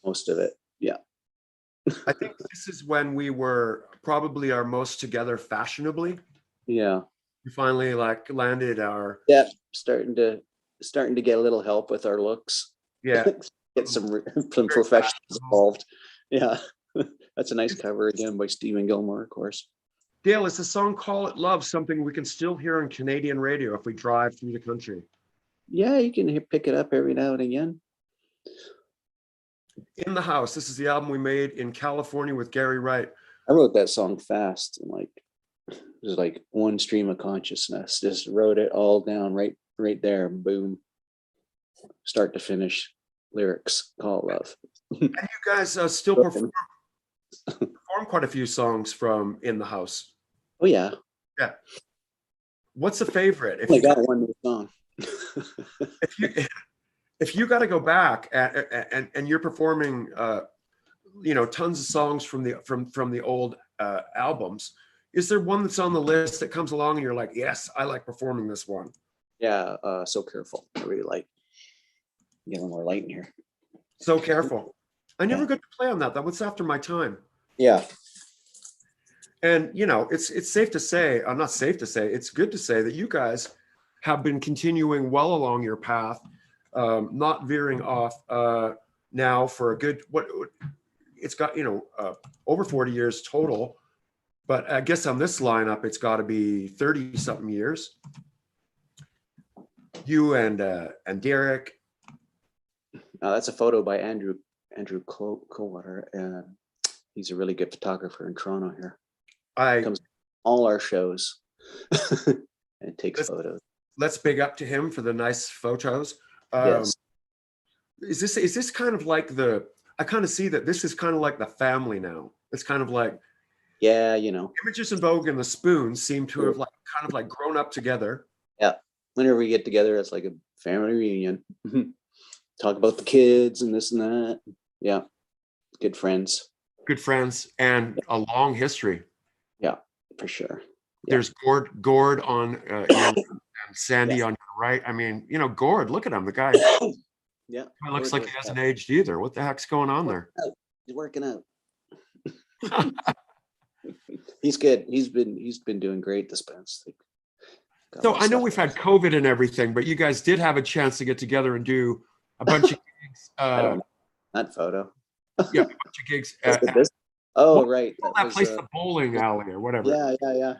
Most of it, yeah. I think this is when we were probably our most together fashionably. Yeah. We finally landed our starting to get a little help with our looks. Yeah. Get some professionals involved. Yeah. That's a nice cover again by Stephen Gilmore, of course. Dale, is the song Call It Love something we can still hear on Canadian radio if we drive through the country? Yeah, you can pick it up every now and again. In the House. This is the album we made in California with Gary Wright. I wrote that song fast and it was like one stream of consciousness. Just wrote it all down right there. Boom. Start to finish. Lyrics. Call It Love. And you guys still perform quite a few songs from In the House. Oh yeah. Yeah. What's a favorite? If I got one new song. if you got to go back and you're performing tons of songs from the old albums, is there one that's on the list that comes along and you're like, yes, I like performing this one? Yeah, So Careful. I really like. Get a little more light in here. So Careful. I never got to play on that. That was after my time. Yeah. And it's safe to say, not safe to say, it's good to say that you guys have been continuing well along your path, not veering off now for a good, it's got, over 40 years total, but I guess on this lineup, it's got to be 30 something years. You and Derek. That's a photo by Andrew Cowater, and he's a really good photographer in Toronto here. Comes to all our shows and takes photos. Let's big up to him for the nice photos. Yes. Is this kind of like I kind of see that this is kind of like the family now. It's kind of like, yeah, you know, Images in Vogue and the Spoons seem to have kind of like grown up together. Yeah. Whenever we get together, it's like a family reunion. Talk about the kids and this and that. Yeah. Good friends. Good friends and a long history. Yeah, for sure. Yeah. There's Gord on and Sandy on your right. I mean, you know, Gord, look at him. The guy Yeah. looks like he hasn't aged either. What the heck's going on there? He's working out. He's good. He's been doing great this past. So I know we've had COVID and everything, but you guys did have a chance to get together and do a bunch of gigs. I don't know. That photo. Yeah, a bunch of gigs. Right. That place, the bowling alley or whatever. Yeah.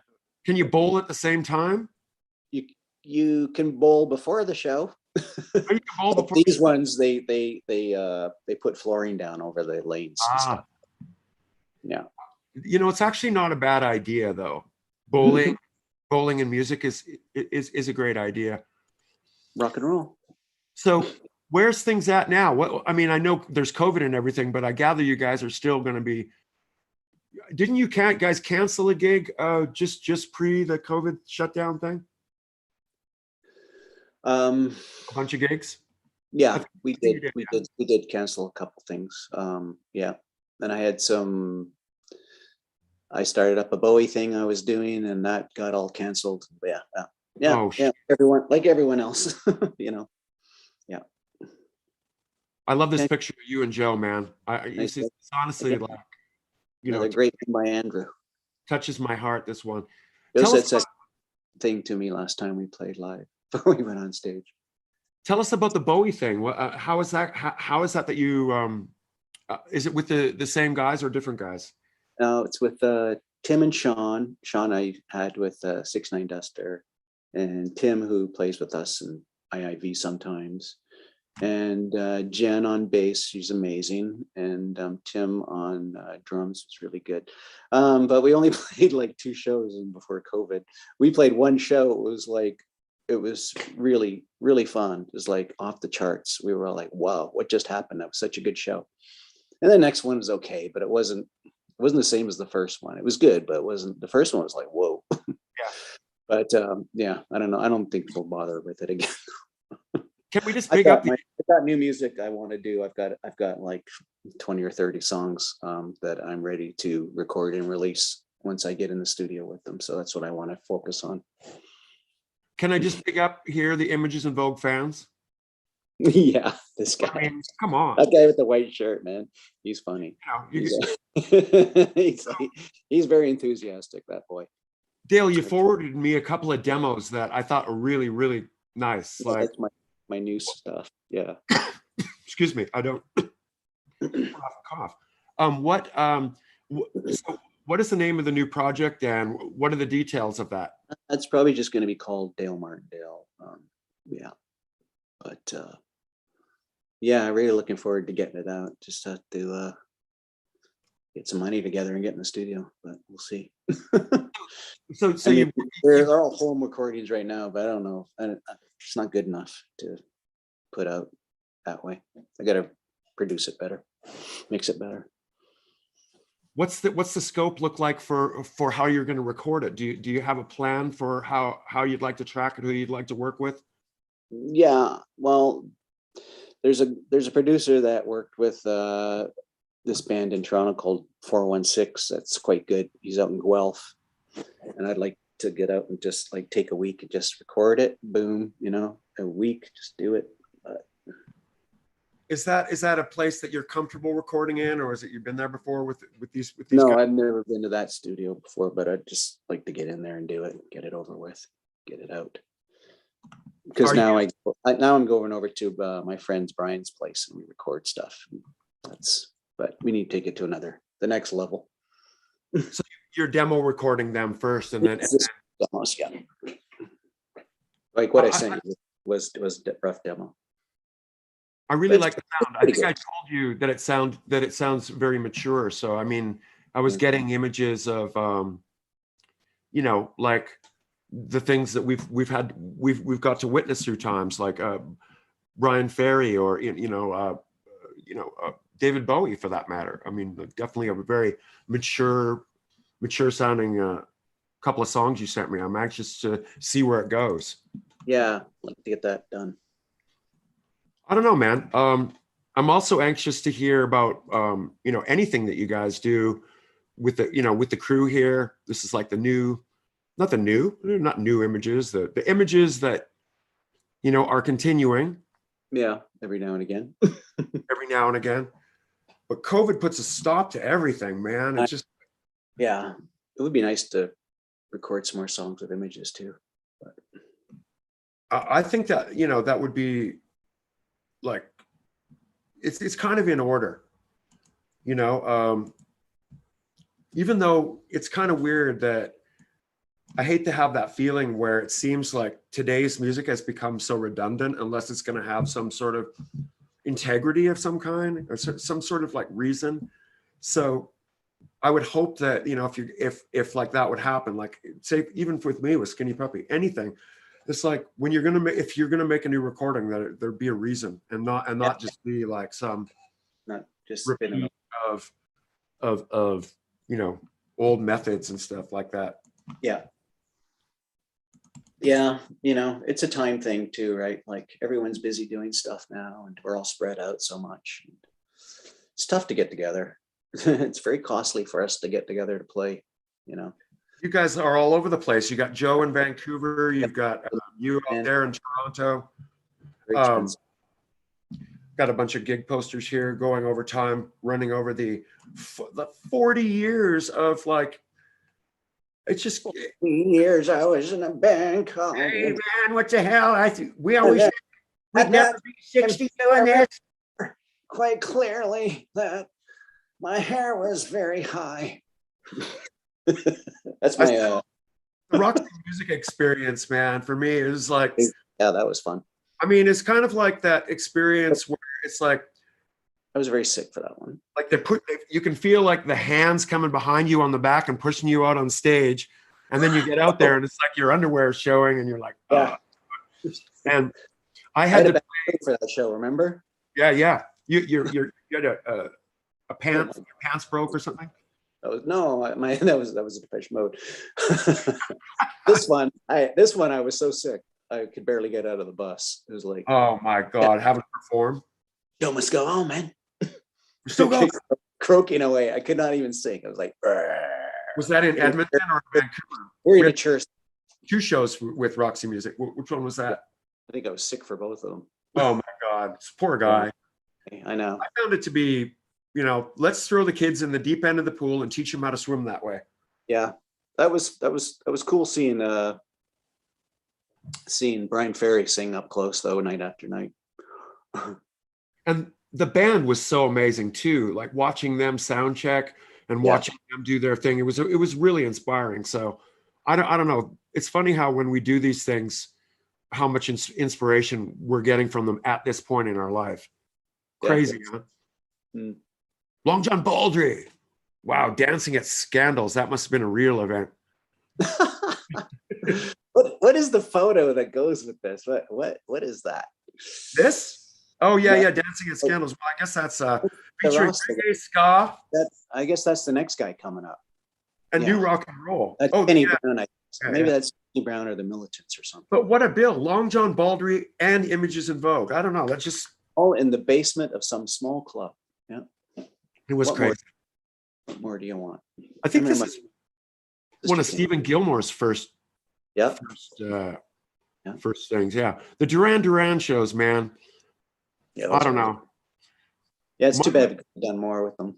Can you bowl at the same time? You can bowl before the show. You can bowl before these ones they put flooring down over the lanes and stuff. Yeah. You know, it's actually not a bad idea though. Bowling and music is a great idea. Rock and roll. So where's things at now? What, I mean, I know there's COVID and everything, but I gather you guys are still going to be. Didn't you guys cancel a gig just pre the COVID shutdown thing? A bunch of gigs. Yeah, we did cancel a couple things. Yeah, then I started up a Bowie thing I was doing, and that got all canceled. Yeah. Everyone else, you know. Yeah. I love this picture of you and Joe, man. It's honestly like, you know, a great thing by Andrew. Touches my heart. This one. Joe said such a thing to me last time we played live before we went on stage. Tell us about the Bowie thing. How is that? How is that you? Is it with the same guys or different guys? No, it's with Tim and Sean. Sean I had with 6ix9ine Duster, and Tim who plays with us in IIV sometimes, and Jen on bass. She's amazing, and Tim on drums was really good. But we only played like 2 shows before COVID. We played one show. It was really, really fun. It was like off the charts. We were all like, wow, what just happened? That was such a good show. And the next one was okay, but it wasn't the same as the first one. It was good, but it wasn't. The first one was like, whoa. Yeah. But yeah, I don't know. I don't think we'll bother with it again. Can we just pick up? I've got new music I want to do. I've got like 20 or 30 songs that I'm ready to record and release once I get in the studio with them. So that's what I want to focus on. Can I just pick up here the Images in Vogue fans? Yeah, this guy. I mean, come on. That guy with the white shirt, man. He's funny. He's very enthusiastic, that boy. Dale, you forwarded me a couple of demos that I thought were really, really nice. Yeah, like that's my new stuff. Yeah. Excuse me. I don't cough. So what is the name of the new project and what are the details of that? That's probably just going to be called Dale Martindale. Yeah. But yeah, really looking forward to getting it out. Just have to get some money together and get in the studio, but we'll see. So they're all home recordings right now, but I don't know. It's not good enough to put out that way. I got to produce it better, mix it better. What's the scope look like for how you're going to record it? Do you have a plan for how you'd like to track it, who you'd like to work with? Yeah, well, there's a producer that worked with this band in Toronto called 416. That's quite good. He's out in Guelph, and I'd like to get out and just like take a week and just record it. Boom, you know, a week, just do it. Is that a place that you're comfortable recording in, or is it you've been there before with these No, guys? I've never been to that studio before, but I'd just like to get in there and do it, get it over with, get it out. Because now I'm going over to my friend's Brian's place and we record stuff. But we need to take it to the next level. So you're demo recording them first, and then demos, yeah. Like what I sent you was rough demo. I really like the sound. I think I told you that it sounds very mature. So I mean, I was getting images of you know, like the things that we've got to witness through times, like Brian Ferry, or David Bowie, for that matter. I mean, definitely a very mature sounding couple of songs you sent me. I'm anxious to see where it goes. Yeah, I'd like to get that done. I don't know, man. I'm also anxious to hear about anything that you guys do with the crew here. This is like not new images, the images that are continuing. Yeah, every now and again. Every now and again. But COVID puts a stop to everything, man. It's just, yeah, it would be nice to record some more songs with images too. But I think that that would be like, it's kind of in order, even though it's kind of weird that I hate to have that feeling where it seems like today's music has become so redundant unless it's going to have some sort of integrity of some kind or some sort of like reason. So I would hope that, if like that would happen, like say even with me with Skinny Puppy, anything, it's like when if you're gonna make a new recording, that there'd be a reason and not just be like some not just repeat of old methods and stuff like that. Yeah. Yeah, it's a time thing too, right? Like everyone's busy doing stuff now and we're all spread out so much. It's tough to get together. It's very costly for us to get together to play, You guys are all over the place. You got Joe in Vancouver. You've got you out there in Toronto. Got a bunch of gig posters here going over time, running over the 40 years of like, it's just 40 years I was in a band called. Hey man, what the hell? We always said we'd never be 60 doing this. Quite clearly that my hair was very high. That's my the rock music experience, man. For me, it was like, yeah, that was fun. I mean, it's kind of like that experience where it's like, I was very sick for that one. Like you can feel like the hands coming behind you on the back and pushing you out on stage, and then you get out there and it's like your underwear is showing, and you're like, oh. Yeah. And I had to play for that show. Remember? Yeah. You had a pants, your pants broke or something. That was a Depeche Mode. This one I was so sick I could barely get out of the bus. It was like, oh my god, having to perform. Show must go on, man. Still going. Croaking away. I could not even sing. I was like, Rrr. Was that in Edmonton or Vancouver? Very mature. 2 shows with Roxy Music. Which one was that? I think I was sick for both of them. Oh my god, poor guy. I know. I found it to be, let's throw the kids in the deep end of the pool and teach them how to swim that way. Yeah, that was cool seeing Brian Ferry sing up close though, night after night. And the band was so amazing too. Like watching them sound check and watching them do their thing. It was really inspiring. So I don't know. It's funny how when we do these things, how much inspiration we're getting from them at this point in our life. Crazy, huh? Mm. Long John Baldry. Wow, dancing at Scandals. That must have been a real event. What is the photo that goes with this? What is that? This? Oh yeah, dancing at Scandals. Well, I guess that's featuring reggae, ska. I guess that's the next guy coming up. And new rock and roll. That's Kenny Brown. Maybe that's Kenny Brown or the Militants or something. But what a bill! Long John Baldry and Images in Vogue. I don't know. That's just all in the basement of some small club. Yeah, it was crazy. What more do you want? I think this is one of Stephen Gilmore's first things. Yeah, the Duran Duran shows, man. Yeah, I don't know. Yeah, it's too bad we could have done more with them.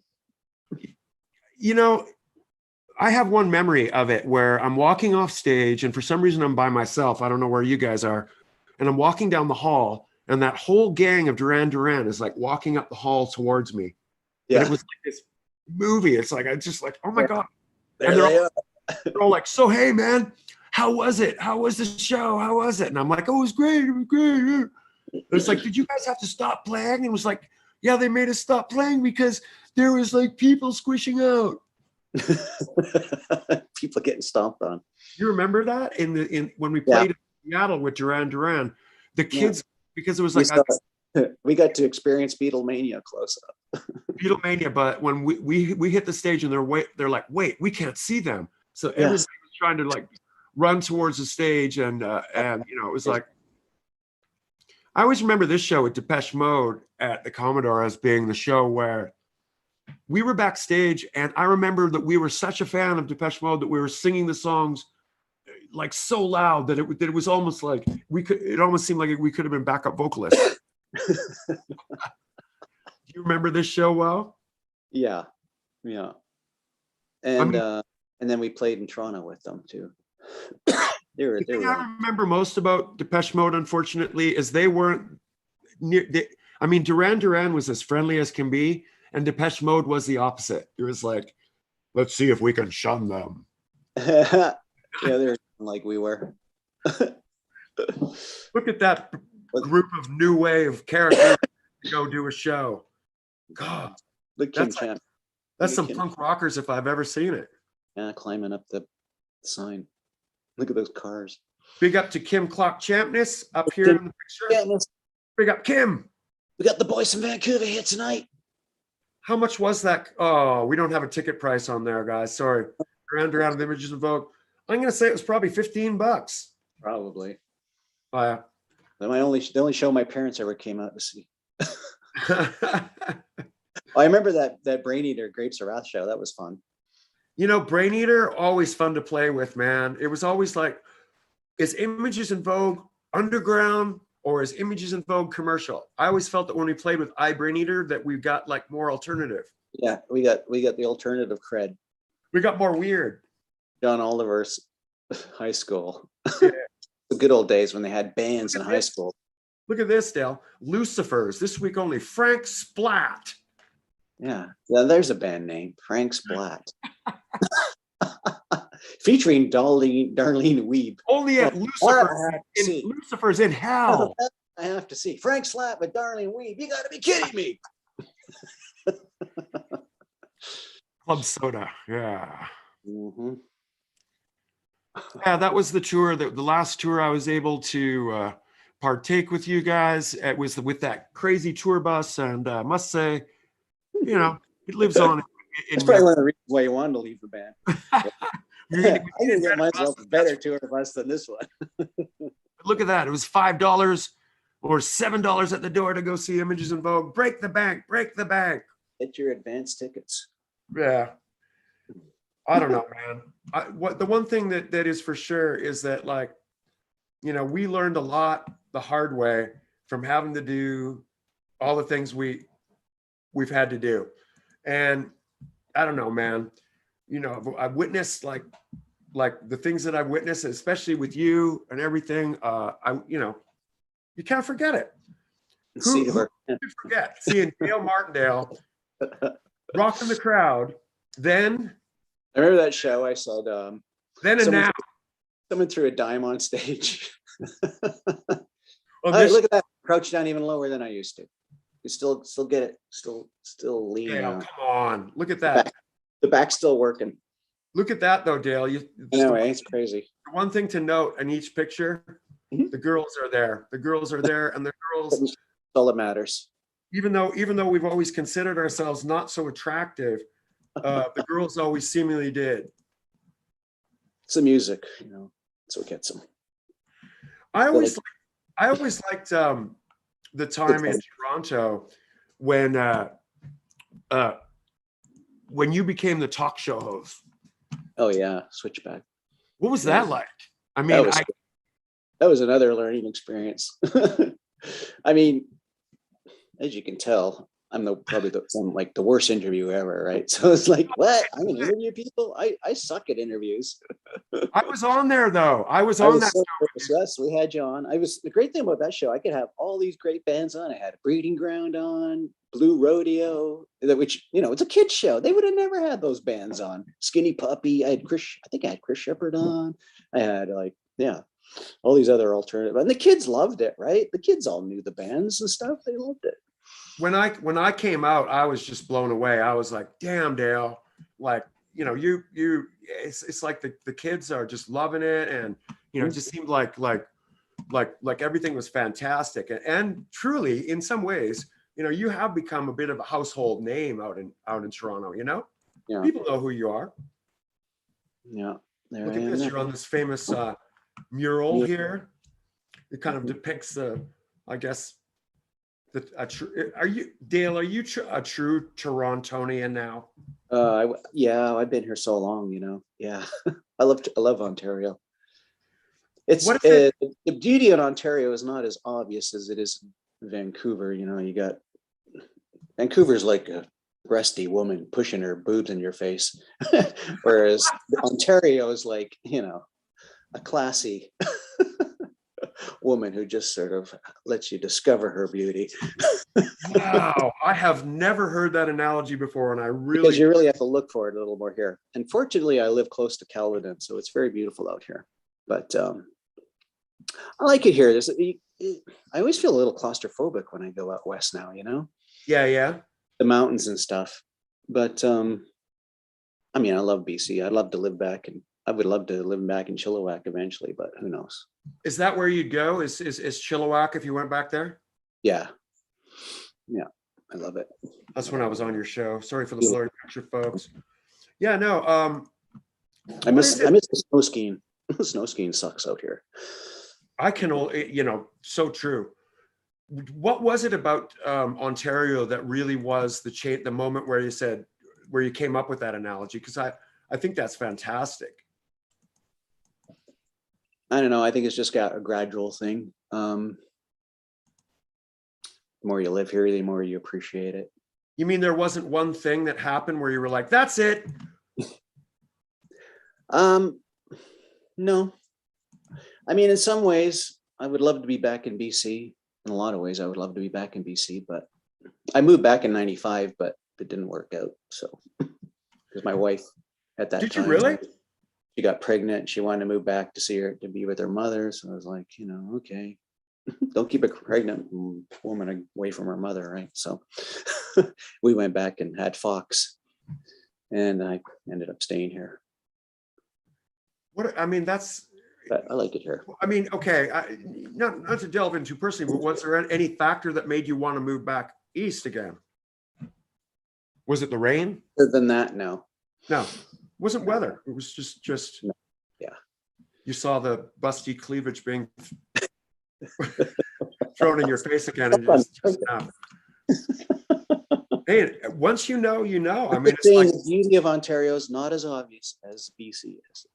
I have one memory of it where I'm walking off stage and for some reason I'm by myself. I don't know where you guys are. And I'm walking down the hall and that whole gang of Duran Duran is like walking up the hall towards me. Yeah. And it was like this movie. It's like, I just like, oh my God. And they're all like, so, hey man, how was it? How was the show? How was it? And I'm like, oh, it was great. It was great. It's like, did you guys have to stop playing? And it was like, yeah, they made us stop playing because there was like people squishing out. People getting stomped on. You remember that in when we Yeah. played in Seattle with Duran Duran, the kids, because it was We, like we got to experience Beatlemania close up. Beatlemania, but when we hit the stage and they're like, wait, we can't see them. So Yeah. everybody was trying to like run towards the stage, and you know, it was like, I always remember this show with Depeche Mode at the Commodore as being the show where we were backstage, and I remember that we were such a fan of Depeche Mode that we were singing the songs like so loud that it was almost like it almost seemed like we could have been backup vocalists. Do you remember this show well? Yeah. And I mean, and then we played in Toronto with them too. The thing I remember most about Depeche Mode, unfortunately, is they weren't near. I mean, Duran Duran was as friendly as can be, and Depeche Mode was the opposite. It was like, let's see if we can shun them. Yeah, they're like we were. Look at that group of new wave characters to go do a show. God, that's some punk rockers if I've ever seen it. Yeah, climbing up the sign. Look at those cars. Big up to Kim Clock Champness up here in the picture. Big up Kim. We got the boys from Vancouver here tonight. How much was that? Oh, we don't have a ticket price on there, guys. Sorry. Duran of Images of Vogue. I'm going to say it was probably $15. Probably. Oh, yeah. The only show my parents ever came out to see. I remember that Brain Eater Grapes of Wrath show. That was fun. You know, Brain Eater, always fun to play with, man. It was always like, is Images in Vogue underground or is Images in Vogue commercial? I always felt that when we played with Brain Eater that we got like more alternative. Yeah, we got the alternative cred. We got more weird. John Oliver's high school. Yeah. The good old days when they had bands in high school. Look at this, Dale. Lucifers, this week only. Frank Splat. Yeah, there's a band name, Frank Splat. Featuring Darlene Weeb. Only at Lucifer's in hell. I have to see Frank Splat with Darlene Weeb. You got to be kidding me. Club Soda, yeah. Mm-hmm. Yeah, that was the tour. The last tour I was able to partake with you guys. It was with that crazy tour bus, and I must say, you know, it lives on. It's probably one of the reasons why you wanted to leave the band. I didn't get myself a better tour bus than this one. Look at that. It was $5 or $7 at the door to go see Images in Vogue. Break the bank, break the bank. Get your advance tickets. Yeah. I don't know, man. The one thing that is for sure is that, like, you know, we learned a lot the hard way from having to do all the things we've had to do. And I don't know, man, you know, I've witnessed like the things that I've witnessed, especially with you and everything. You know, you can't forget it. Who could forget seeing Dale Martindale rocking the crowd? Then I remember that show. I saw then and now. Someone threw a dime on stage. Well, look at that! Crouch down even lower than I used to. You still get it. Still lean. Dale, come on! Look at that. The back's still working. Look at that though, Dale. Anyway, it's crazy. One thing to note in each picture, the girls are there. The girls are there, and the girls. That's all that matters. Even though we've always considered ourselves not so attractive, the girls always seemingly did. It's the music, you know. That's what gets them. I always liked the time in Toronto when you became the talk show host. Oh yeah, Switchback. What was that like? I mean, that was another learning experience. I mean, as you can tell, I'm probably the worst interview ever, right? So it's like, what? I'm gonna interview people? I suck at interviews. I was on there though. I was on that show. Yes, we had you on. The great thing about that show, I could have all these great bands on. I had Breeding Ground on, Blue Rodeo, which, you know, it's a kid's show. They would have never had those bands on. Skinny Puppy. I think I had Chris Shepherd on. I had all these other alternative, and the kids loved it, right? The kids all knew the bands and stuff. They loved it. When I came out, I was just blown away. I was like, damn, Dale, like, it's like the kids are just loving it, and it just seemed like everything was fantastic, and truly in some ways, you have become a bit of a household name out in Toronto. Yeah. People know who you are. Yeah. There Look I at am this. there. You're on this famous mural here. It kind of depicts I guess, are you, Dale, are you a true Torontonian now? Yeah, I've been here so long, Yeah. I love Ontario. It's What is it? the beauty in Ontario is not as obvious as it is in Vancouver. You got Vancouver's like a breasty woman pushing her boobs in your face, whereas Ontario is like, a classy woman who just sort of lets you discover her beauty. Wow, I have never heard that analogy before, and I Because you really, really have to look for it a little more here. And fortunately, I live close to Caledon, so it's very beautiful out here. But I like it here. I always feel a little claustrophobic when I go out west now, yeah. the mountains and stuff. But I love BC. I'd love to live back, and I would love to live back in Chilliwack eventually, but who knows? Is that where you'd go? Is Chilliwack if you went back there? Yeah. I love it. That's when I was on your show. Sorry for the blurry picture, folks. Yeah, no. I miss the snow skiing. Snow skiing sucks out here. I can only, so true. What was it about Ontario that really was the moment where you came up with that analogy? Because I think that's fantastic. I don't know. I think it's just got a gradual thing. The more you live here, the more you appreciate it. You mean there wasn't one thing that happened where you were like, that's it? No. In some ways, I would love to be back in BC. In a lot of ways, I would love to be back in BC, but I moved back in '95, but it didn't work out. So, because my wife at that time, did you really? She got pregnant. And she wanted to move back to be with her mother. So I was like, okay, don't keep a pregnant woman away from her mother, right? So we went back and had Fox, and I ended up staying here. But I like it here. Okay, not to delve into personally, but was there any factor that made you want to move back east again? Was it the rain? Other than that, no. No, it wasn't weather. It was just. No. Yeah. You saw the busty cleavage being thrown in your face again, and just no. Hey, once you know, it's like the beauty of Ontario is not as obvious as BC is.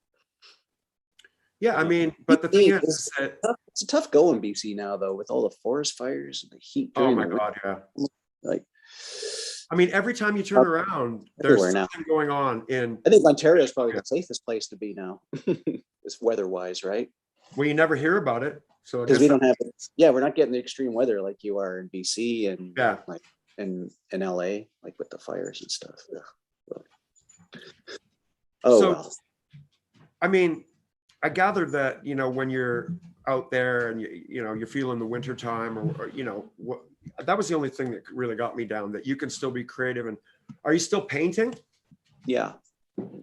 Yeah, but the thing is that it's a tough go in BC now, though, with all the forest fires and the heat. Oh my God, yeah. Like, every time you turn around, there's something going on I think Ontario is probably the safest place to be now, it's weather-wise, right? Well, you never hear about it, so because we don't have it. Yeah, we're not getting the extreme weather like you are in BC and like in LA, like with the fires and stuff. Well. I gathered that, when you're out there and you're feeling the winter time or that was the only thing that really got me down, that you can still be creative. And are you still painting? Yeah,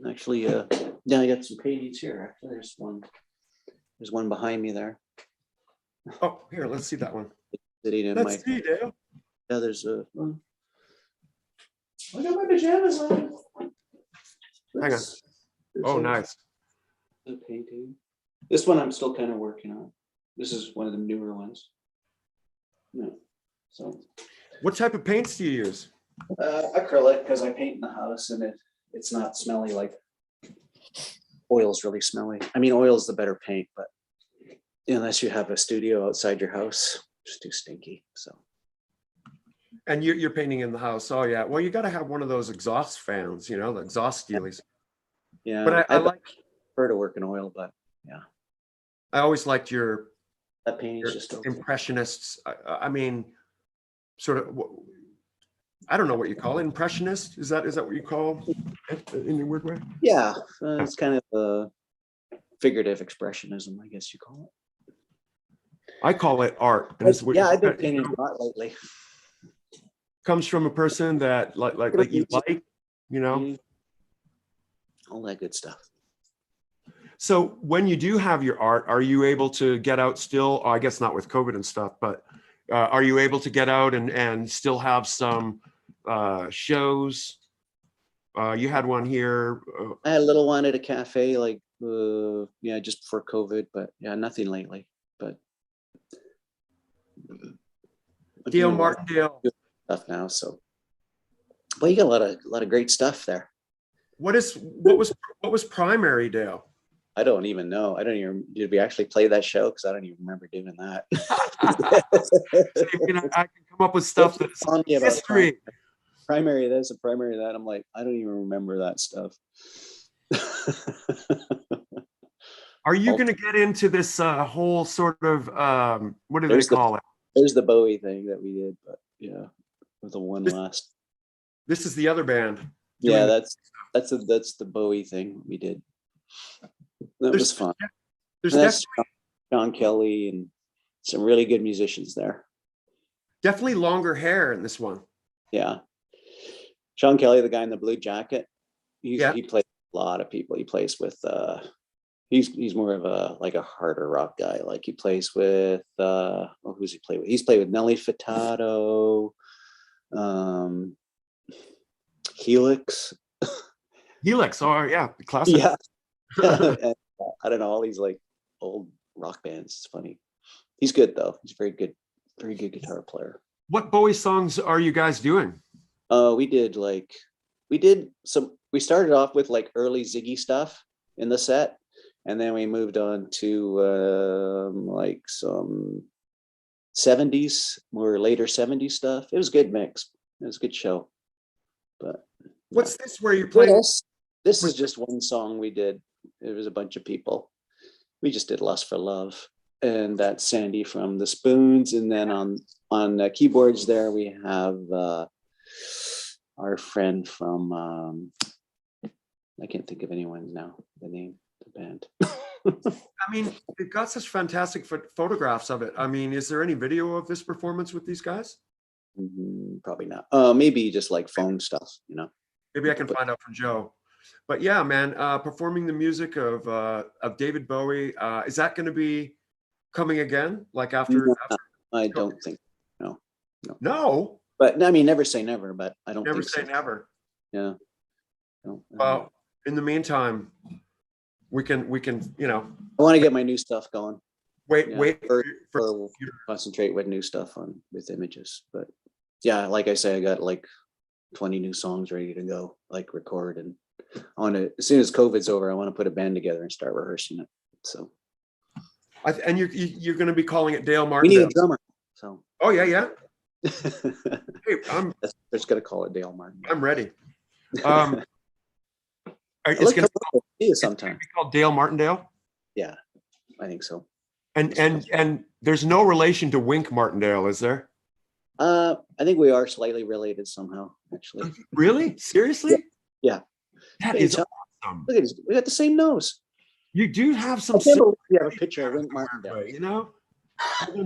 actually, I got some paintings here. Actually, there's one behind me there. Oh, here, let's see that one. Let's see, Dale. Yeah, there's a. I got my pajamas on. Hang on. Oh, nice. Painting. This one I'm still kind of working on. This is one of the newer ones. No. So. What type of paints do you use? Acrylic, because I paint in the house and it's not smelly like oil's really smelly. Oil's the better paint, but unless you have a studio outside your house, it's too stinky. So. And you're painting in the house. Oh yeah. Well, you got to have one of those exhaust fans, the exhaust steelies. Yeah. But I like to work in oil, but yeah. I always liked that painting is just impressionists. Sort of. I don't know what you call it. Impressionist? Is that what you call it in a weird way? Yeah, it's kind of figurative expressionism, I guess you call it. I call it art. I've been painting a lot lately. Comes from a person that like you like, all that good stuff. So when you do have your art, are you able to get out still? I guess not with COVID and stuff, but are you able to get out and still have some shows? You had one here. I had a little one at a cafe, like yeah, just before COVID, but yeah, nothing lately. But Dale Martindale stuff now. So, well, you got a lot of great stuff there. What was primary, Dale? I don't even know. I don't even, did we actually play that show? Because I don't even remember doing that. I can come up with stuff that's history. Primary this and primary that. I'm like, I don't even remember that stuff. Are you going to get into this whole sort of, what do they call it? There's the Bowie thing that we did, but yeah, with the one last. This is the other band. Yeah, that's the Bowie thing we did. That was fun. There's definitely John Kelly and some really good musicians there. Definitely longer hair in this one. Yeah. Sean Kelly, the guy in the blue jacket, he plays a lot of people. He plays with he's more of a harder rock guy. Like he plays with who's he play with? He's played with Nelly Furtado, Helix. Helix, oh yeah, classic. Yeah. And, I don't know, all these like old rock bands. It's funny. He's good though. He's very good guitar player. What Bowie songs are you guys doing? We started off with like early Ziggy stuff in the set, and then we moved on to like some 70s, more later 70s stuff. It was a good mix. It was a good show. But what's this where you're playing? This is just one song we did. It was a bunch of people. We just did Lust for Love, and that's Sandy from the Spoons. And then on keyboards there we have our friend from I can't think of anyone's now, the name of the band. I mean, it got such fantastic photographs of it. I mean, is there any video of this performance with these guys? Probably not. Maybe just like phone stuff, you know. Maybe I can find out from Joe. But yeah, man, performing the music of David Bowie, is that going to be coming again? Like after? I don't think. No. But I mean, never say never. But I don't. Never say never. Yeah. Well, in the meantime, we can I want to get my new stuff going. Wait for concentrate with new stuff with images. But yeah, like I say, I got like 20 new songs ready to go, like record, and I want to, as soon as COVID's over, I want to put a band together and start rehearsing it. So, and you're going to be calling it Dale Martin. We need a drummer. So. Oh yeah. Hey, I'm just gonna call it Dale Martin. I'm ready. It's going to be sometime. Be called Dale Martindale. Yeah, I think so. And there's no relation to Wink Martindale, is there? I think we are slightly related somehow, actually. Really? Seriously? Yeah. That is awesome. Look at this. We got the same nose. You do have some. We have a picture of Wink Martindale. You know,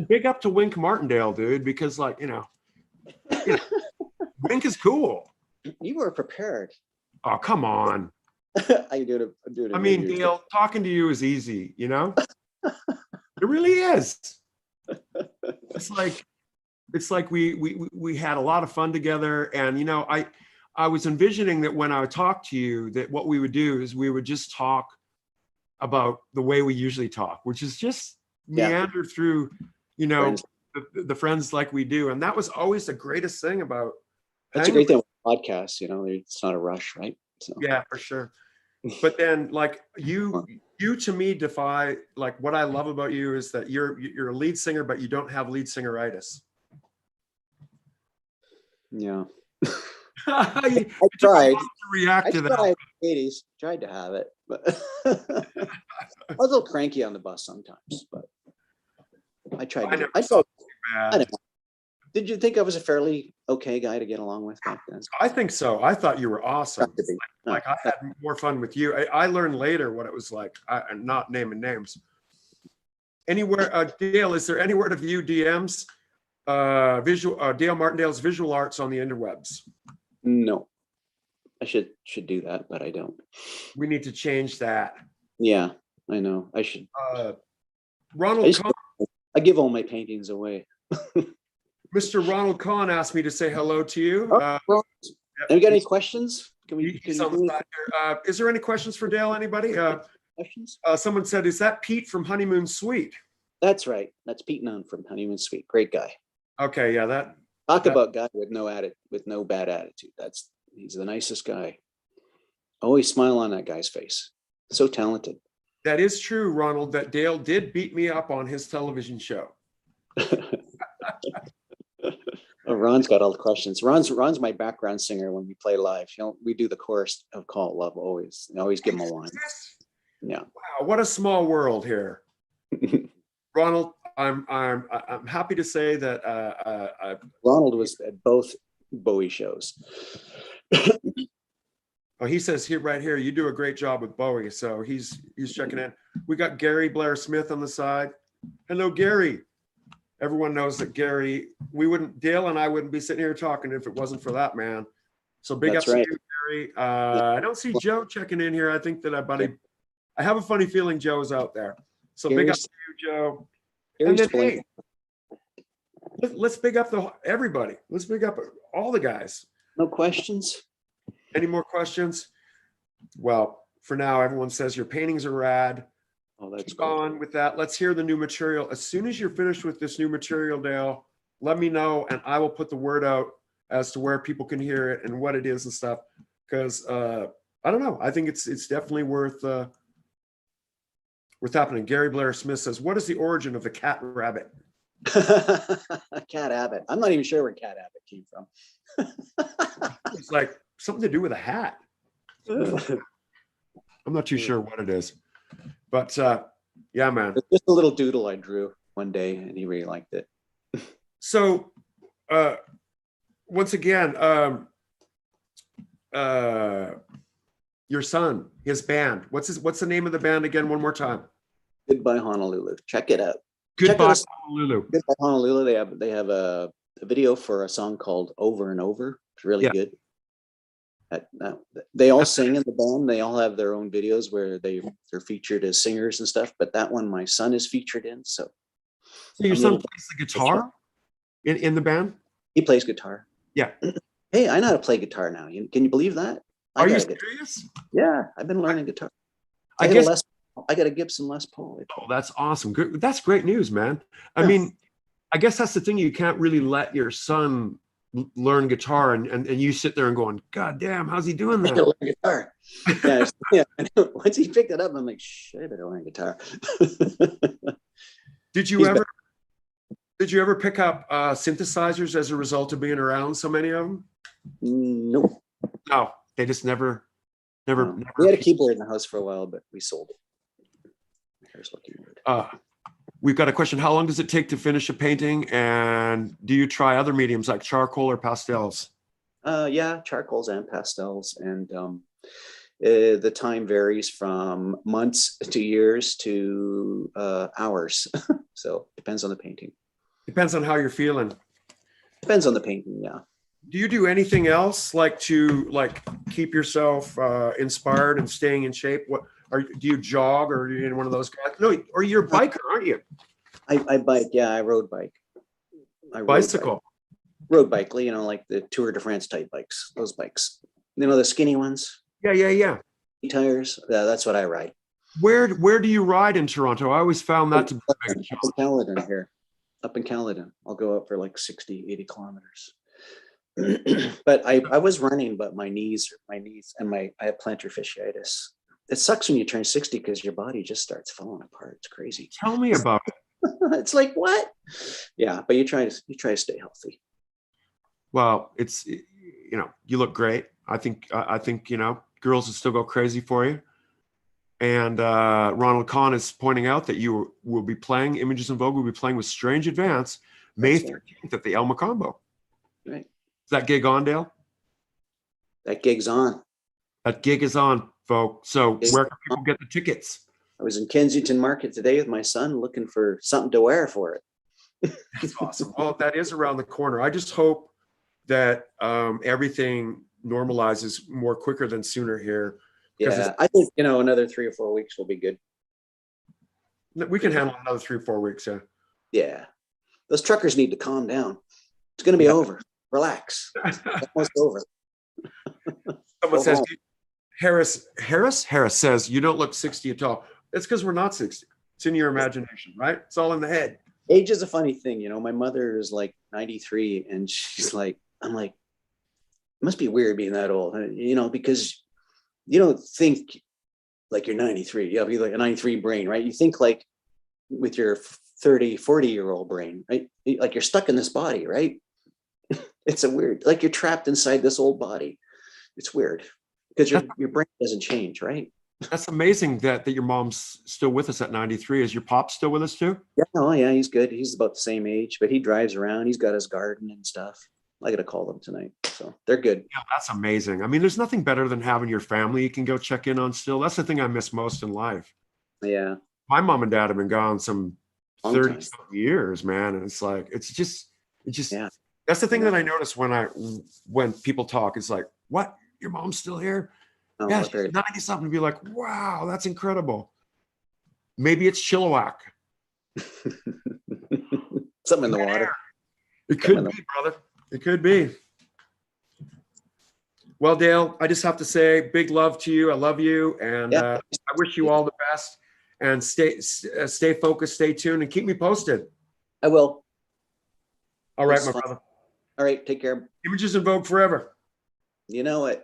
big up to Wink Martindale, dude, because like Wink is cool. You were prepared. Oh, come on. I'm doing it. I mean, Dale, talking to you is easy, you know? It really is. It's like we had a lot of fun together. And, I was envisioning that when I would talk to you, that what we would do is we would just talk about the way we usually talk, which is just meander through, friends. The friends like we do. And that was always the greatest thing about. That's a great thing with podcasts, it's not a rush, right? So. Yeah, for sure. But then like you to me defy, like what I love about you is that you're a lead singer, but you don't have lead singeritis. Yeah. I tried to react to that. 80s, tried to have it, but I was a little cranky on the bus sometimes, but I tried to. I felt bad. Did you think I was a fairly okay guy to get along with back then? I think so. I thought you were awesome. Like I had more fun with you. I learned later what it was like. I'm not naming names. Anywhere, Dale, is there anywhere to view DMs? Dale Martindale's visual arts on the interwebs? No, I should do that, but I don't. We need to change that. Yeah, I know. I should. Ronald Kahn, I give all my paintings away. Mr. Ronald Kahn asked me to say hello to you. Well, have you got any questions? He's on the side here. Is there any questions for Dale? Anybody? Questions? Someone said, "Is that Pete from Honeymoon Suite?" That's right. That's Pete Nunn from Honeymoon Suite. Great guy. Okay, yeah, that. Talk about guy with no bad attitude. He's the nicest guy. Always smile on that guy's face. So talented. That is true, Ronald, that Dale did beat me up on his television show. Oh, Ron's got all the questions. Ron's my background singer when we play live. We do the chorus of Call It Love always. I always give him a line. Yeah. Wow, what a small world here. Ronald, I'm happy to say that Ronald was at both Bowie shows. Oh, he says here, right here, you do a great job with Bowie. So he's checking in. We got Gary Blair Smith on the side. Hello, Gary. Everyone knows that Gary, Dale and I wouldn't be sitting here talking if it wasn't for that man. So big up to you, Gary. I don't see Joe checking in here. I think that I have a funny feeling Joe's out there. So big up to you, Joe. And then, hey, let's big up everybody. Let's big up all the guys. No questions? Any more questions? Well, for now, everyone says your paintings are rad. Oh, that's Keep on with that. Let's hear the new material. As soon as you're finished with this new material, Dale, let me know and I will put the word out as to where people can hear it and what it is and stuff. Because I don't know. I think it's definitely worth happening. Gary Blair Smith says, "What is the origin of the cat rabbit?" Cat Abbott. I'm not even sure where Cat Abbott came from. It's like something to do with a hat. I'm not too sure what it is. But yeah, man. It's just a little doodle I drew one day and he really liked it. So once again, your son, his band, what's the name of the band again? One more time. Goodbye Honolulu. Check it out. Goodbye Honolulu. Goodbye Honolulu. They have a video for a song called Over and Over. It's really good. They all sing in the band. They all have their own videos where they're featured as singers and stuff. But that one, my son is featured in. So your son plays the guitar in the band? He plays guitar. Yeah. Hey, I know how to play guitar now. Can you believe that? Are you serious? Yeah, I've been learning guitar. I got a Gibson Les Paul. Oh, that's awesome. Good. That's great news, man. I mean, I guess that's the thing. You can't really let your son learn guitar and you sit there and going, God damn, how's he doing that? Learn guitar. Yeah. Once he picked it up, I'm like, shit, I better learn guitar. Did you ever pick up synthesizers as a result of being around so many of them? No. No, they just never. We had a keyboard in the house for a while, but we sold it. Here's looking weird. We've got a question. How long does it take to finish a painting? And do you try other mediums like charcoal or pastels? Yeah, charcoals and pastels. And the time varies from months to years to hours. So depends on the painting. Depends on how you're feeling. Depends on the painting, yeah. Do you do anything else to keep yourself inspired and staying in shape? Do you jog or are you in one of those guys? No, or you're a biker, aren't you? I bike, yeah, I road bike. Bicycle. Road bike, like the Tour de France type bikes, those bikes. The skinny ones? Yeah. Tires, yeah, that's what I ride. Where do you ride in Toronto? I always found that to be a big challenge. Up in Caledon here. Up in Caledon. I'll go up for like 60, 80 kilometers. But I was running, but my knees and I have plantar fasciitis. It sucks when you turn 60 because your body just starts falling apart. It's crazy. Tell me about it. It's like, what? Yeah, but you try to stay healthy. Well, it's, you look great. I think, girls will still go crazy for you. And Ronald Kahn is pointing out that you will be playing, Images in Vogue will be playing with Strange Advance May 13th at the El Macombo. Right. Is that gig on, Dale? That gig's on. That gig is on, folks. So where can people get the tickets? I was in Kensington Market today with my son looking for something to wear for it. That's awesome. Well, that is around the corner. I just hope that everything normalizes more quicker than sooner here. Because Yeah, I think, another 3 or 4 weeks will be good. we can handle another 3 or 4 weeks. Yeah. Yeah. Those truckers need to calm down. It's going to be over. Relax. It's almost over. Someone Go says, home. Harris says, you don't look 60 at all. It's because we're not 60. It's in your imagination, right? It's all in the head. Age is a funny thing. My mother is like 93 and she's like, I'm like, it must be weird being that old, because you don't think like you're 93. You have like a 93 brain, right? You think like with your 30, 40-year-old brain, right? Like you're stuck in this body, right? It's a weird, like you're trapped inside this old body. It's weird because your brain doesn't change, right? That's amazing that your mom's still with us at 93. Is your pop still with us too? Yeah, oh yeah, he's good. He's about the same age, but he drives around. He's got his garden and stuff. I got to call them tonight. So they're good. Yeah, that's amazing. I mean, there's nothing better than having your family you can go check in on still. That's the thing I miss most in life. Yeah. My mom and dad have been gone some Long 30 time. years, man. And it's like, it's just, Yeah. that's the thing that I notice when people talk. It's like, what? Your mom's still here? Oh, Yeah, she's 90 something. To be like, wow, that's incredible. Maybe it's Chilliwack. Something in the water. It could be, brother. It could be. Well, Dale, I just have to say big love to you. I love you. And I wish you all the best. And stay focused, stay tuned, and keep me posted. I will. All right, my brother. All right, take care. Images in Vogue forever. You know it.